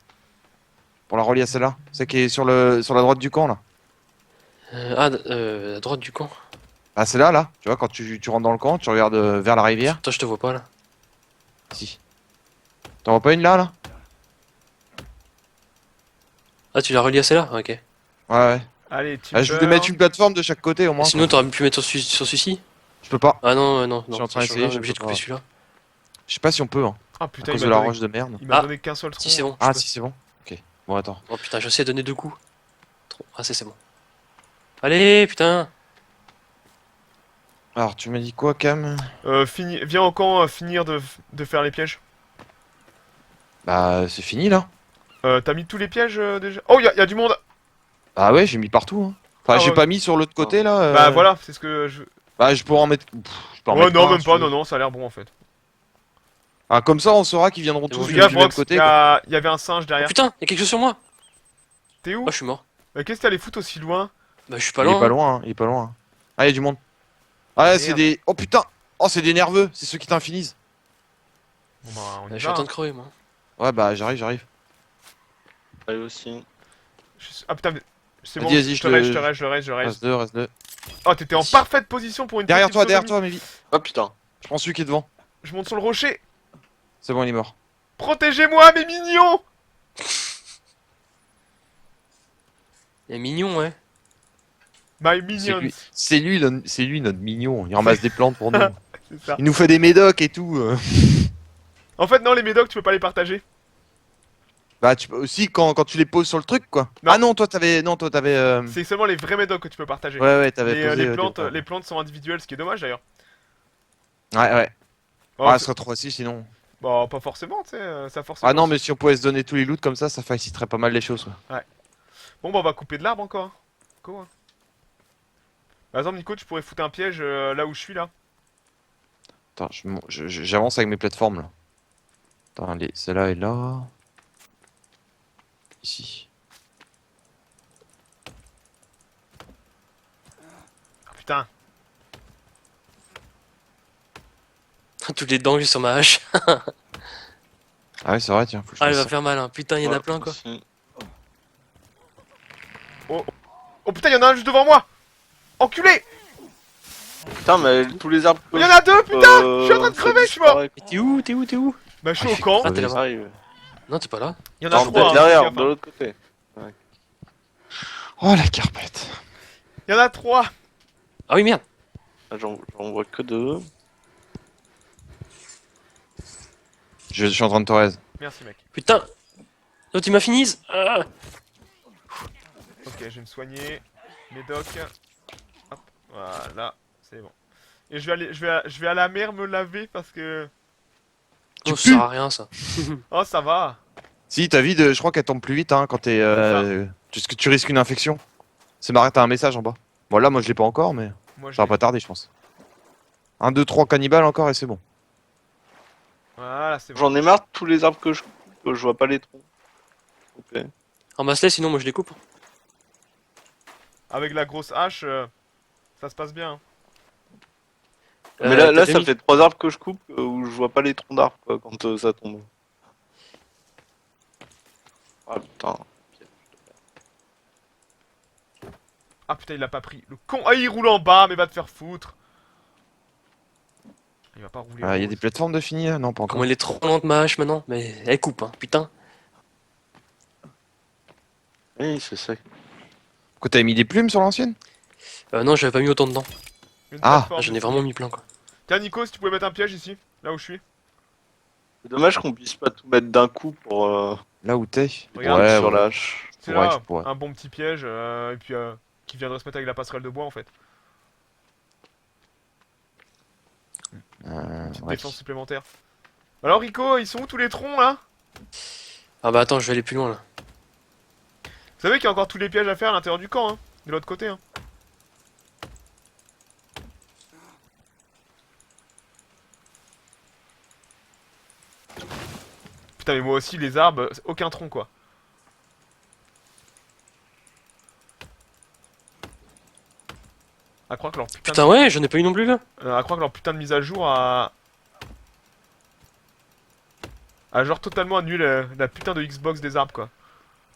Pour la relier à celle-là. Celle qui est sur la droite du camp là. À droite du camp. Ah celle-là là. Tu vois, quand tu rentres dans le camp, tu regardes vers la rivière. Toi, je te vois pas là. Si. T'en vois pas une là là? Ah, tu l'as relié à celle-là? Ok. Et Ouais. Allez, Ah, je voulais mettre une plateforme de chaque côté au moins. sinon, t'aurais pu mettre sur celui-ci? Je peux pas. Ah non, non, Je suis non. en train d'essayer, On est je obligé peux de couper pas. celui-là. Je sais pas si on peut, hein. Ah À putain, cause il de m'a la donné... roche de merde. il m'a Ah, donné qu'un seul tronc. Si, c'est bon. Ah, je peux. si, c'est bon. Ok. Bon, attends. Oh putain, j'ai essayé de donner 2 coups. Ah, c'est bon. Allez, putain! Alors, tu m'as dit quoi, Cam? Viens au camp finir de faire les pièges. Bah, c'est fini là. T'as mis tous les pièges déjà? Oh, y a du monde! Bah ouais, j'ai mis partout. Hein. Enfin, Ah j'ai ouais. pas mis sur l'autre côté là. Bah voilà, c'est ce que je... Bah, je pourrais en mettre. Pff, je peux en Ouais, mettre non, un, même si pas, tu veux. non, ça a l'air bon en fait. Ah, comme ça, on saura qu'ils viendront C'est tous bon, du Fais gaffe, même Brox, côté. Quoi. y avait un singe Oh derrière. putain, y'a quelque chose sur moi! T'es où? Oh, je suis mort. Qu'est-ce que t'allais foutre aussi loin? Bah, je suis pas Il est loin. pas Hein. loin, hein, il est pas loin. Hein. Ah, il y a du monde. Ah, Merde. c'est des. Oh putain! Oh, c'est des nerveux, c'est ceux qui t'infinisent. Bon bah, on Je y suis en va. train de crever, moi. Ouais, bah, j'arrive. Allez aussi. Ah putain, mais... C'est bon, Vas-y, vas-y, je te reste, je reste. Reste deux. Oh, t'étais en parfaite position pour une Derrière petite toi, sodomie. Mévi. Oh putain. Je prends celui qui est devant. Je monte sur le rocher. C'est bon, il est mort. Protégez-moi, mes mignons! Il est mignon, ouais. My C'est minions. lui, c'est lui notre mignon. Il ramasse des plantes pour nous. C'est ça. Il nous fait des médocs et tout. En fait, non, les médocs, tu peux pas les partager. Bah, tu peux aussi quand tu les poses sur le truc, quoi. Non. Ah non, toi t'avais. Non, toi t'avais. C'est seulement les vrais médocs que tu peux partager. Ouais, t'avais posé. Les plantes sont individuelles, ce qui est dommage d'ailleurs. Ouais. Oh, Ah, ça c'est- serait trop facile sinon. Bah, pas forcément, tu sais, ça forcément. Ah non, mais si on pouvait se donner tous les loots comme ça faciliterait pas mal les choses. Ouais. Bon, bah, on va couper de l'arbre encore. Hein. Go, hein. Par exemple, Nico, tu pourrais foutre un piège là où je suis là. Attends, j'avance avec mes plateformes là. Attends, celle-là est là. Ici. Ah putain. Toutes les dents que j'ai sur ma hache. Ah ouais, c'est vrai, tiens. Faut que je Ah, elle fasse va ça. faire mal, hein. Putain, y'en a Ouais, plein, quoi. aussi. Oh putain, y'en a un juste devant moi! Enculé! Putain, mais tous les arbres. Y'en a deux, putain! Je suis en train de ça crever, je suis mort! disparaît. Mais t'es où? T'es où? T'es où? Bah, je suis Ah, au je camp. Ah, t'es là-bas. Ça arrive. Non, t'es pas là. Y'en a Non, trois. peut-être hein, derrière, fais gaffe, de hein. l'autre côté. Oh la carpette. Y'en a trois. Ah oui, merde. Ah, j'en vois que deux. Je suis en train de te raise. Merci, mec. Putain. L'autre, il m'a finis. Ah. Ok, je vais me soigner. Médoc. Hop, voilà, c'est bon. Et je vais à la mer me laver parce que... Oh, ça sert à rien, ça. Oh, ça va. Si, ta vie, je crois qu'elle tombe plus vite hein, quand t'es. Tu risques une infection. C'est marrant, t'as un message en bas. Bon, là, moi je l'ai pas encore, mais Moi, je ça va l'ai. pas tarder, je pense. 1, 2, 3 cannibales encore et c'est bon. Voilà, c'est bon. J'en ai marre de tous les arbres que je coupe, je vois pas les troncs. Ok. Ramasse-les, sinon, moi, je les coupe. Avec la grosse hache, ça se passe bien. hein. Mais là, t'as ça mis- fait 3 arbres que je coupe où je vois pas les troncs d'arbres quoi, quand ça tombe. Ah putain. Ah putain, il l'a pas pris. Le con. Ah, il roule en bas, mais va te faire foutre. Il va pas rouler. Il en y a haut. des plateformes de fini là? Non, pas encore. Comment elle est trop lente, ma hache, maintenant. Mais elle coupe, hein. Putain. Oui, c'est ça. Pourquoi t'avais mis des plumes sur l'ancienne? Non, j'avais pas mis autant dedans. Une Ah, plateforme. Ah, j'en ai vraiment mis plein, quoi. Tiens, Nico, si tu pouvais mettre un piège ici, là où je suis. C'est dommage qu'on puisse pas tout mettre d'un coup pour Là où t'es? Regarde, Ouais, sur ouais. la hache. C'est Ouais, là, je pourrais. un bon petit piège, et puis qui viendrait se mettre avec la passerelle de bois en fait. Petite Ouais. défense supplémentaire. Alors Rico, ils sont où tous les troncs là? Ah bah attends, je vais aller plus loin, là. Vous savez qu'il y a encore tous les pièges à faire à l'intérieur du camp, hein, de l'autre côté. Hein. Putain, mais moi aussi, les arbres, aucun tronc quoi. À croire que leur putain, Putain, ouais, j'en ai pas eu non plus, là. à croire que leur putain de mise à jour a genre totalement annulé la putain de Xbox des arbres quoi.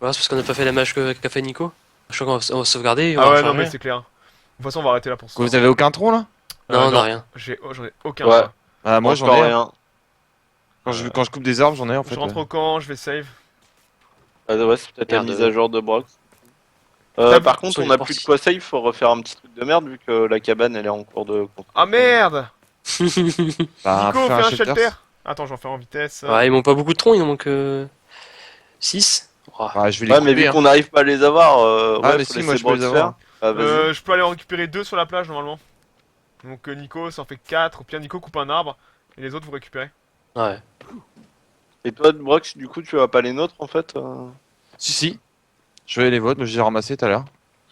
Voilà, c'est parce qu'on a pas fait la match qu'a fait Nico. Je crois qu'on va sauvegarder. et on Ah va ouais, faire non mais rien. c'est clair. De toute façon, on va arrêter là pour ce Quoi, vous soir. avez aucun tronc là? Non, on a rien. J'en ai aucun. Ouais. quoi. Ah, moi j'en Encore ai. rien. Quand je coupe des arbres, j'en ai en fait. Je rentre ouais. au camp, je vais save. Ah ouais, c'est peut-être la Merde. mise à jour de Brox. T'as Par vu- contre, sur on les a plus de portes. quoi save, faut refaire un petit truc de merde vu que la cabane elle est en cours de construction. Ah merde! Bah, Nico, faut faire fais un un shelter. shelter! Attends, je vais en faire en vitesse. Ouais, il manque pas beaucoup de troncs, il en manque 6. Bah, je vais les Ouais, mais couper, vu hein. qu'on n'arrive pas à les avoir, Ah, ouais, mais faut si, laisser moi je peux les Brox avoir. faire. Ah, vas-y. Je peux aller en récupérer 2 sur la plage normalement. Donc Nico, ça en fait 4. Au pire, Nico coupe un arbre. Et les autres, vous récupérez. Ouais. Et toi, Brox, du coup, tu vas pas les nôtres en fait Si, si. Je vais les vôtres, mais je les ai ramassés tout à l'heure.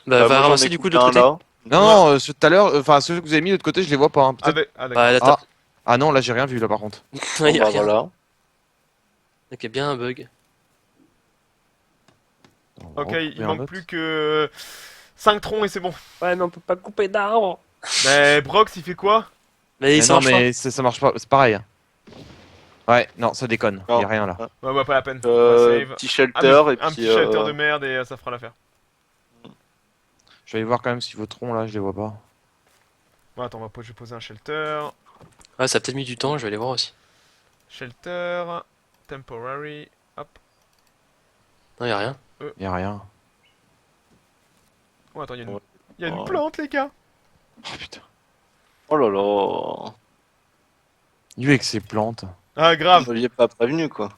Bah, va moi, j'en ramasser ai du coup coupé de l'autre un côté. là. Non, non, ceux de tout à l'heure, enfin ceux que vous avez mis de l'autre côté, je les vois pas. Hein. Ah, Peut-être. d'accord. Ouais, là, Ah. Ah non, là j'ai rien vu là par contre. il y Bon, a bah rien. voilà. Ok, bien un bug. On va Ok, recouper il un manque autre. plus que 5 troncs et c'est bon. Ouais, mais on peut pas couper d'arbres. Mais Brox, il fait quoi? Mais Mais ça non, marche pas. mais ça marche pas, c'est pareil. Ouais, non, ça déconne. Non. Y a rien là. Ouais, bah pas la peine. On va save. Petit Un, shelter et un puis. petit shelter de merde et ça fera l'affaire. Je vais aller voir quand même si vos troncs là, je les vois pas. Bon, attends, je vais poser un shelter. Ouais, ça a peut-être mis du temps, je vais aller voir aussi. Shelter. Temporary. Hop. Non, y a rien. Y a rien. Oh, attends, Ouais. il y a une Oh. plante, les gars. Oh putain. Oh là là. Lui avec ses plantes. Ah, grave. Vous m'aviez pas prévenu quoi.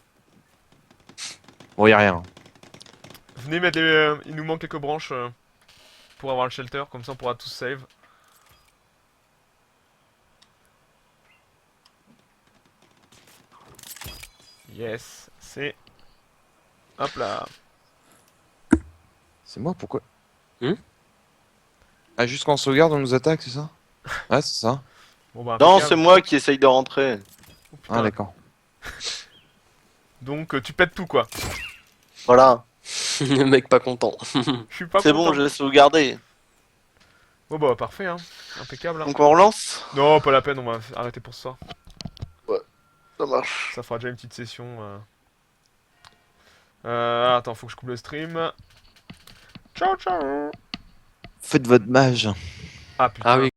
Bon, y a rien. Venez mettre les. Il nous manque quelques branches pour avoir le shelter, comme ça on pourra tous save. Yes, c'est. Hop là. C'est moi, pourquoi Hmm Ah, juste quand on sauvegarde, on nous attaque, c'est ça? Ouais, c'est ça. Bon bah. Non, impeccable. c'est moi qui essaye de rentrer. Oh, putain. Ah, d'accord. Donc tu pètes tout quoi. Voilà. Le mec pas content. Je suis pas C'est content. bon, j'ai sauvegardé. Bon bah parfait hein. Impeccable. Hein. Donc on relance. Non, pas la peine, on va arrêter pour ça. Ça marche. Ça fera déjà une petite session. Attends, faut que je coupe le stream. Ciao ciao. Faites votre mage. Ah putain. Ah oui.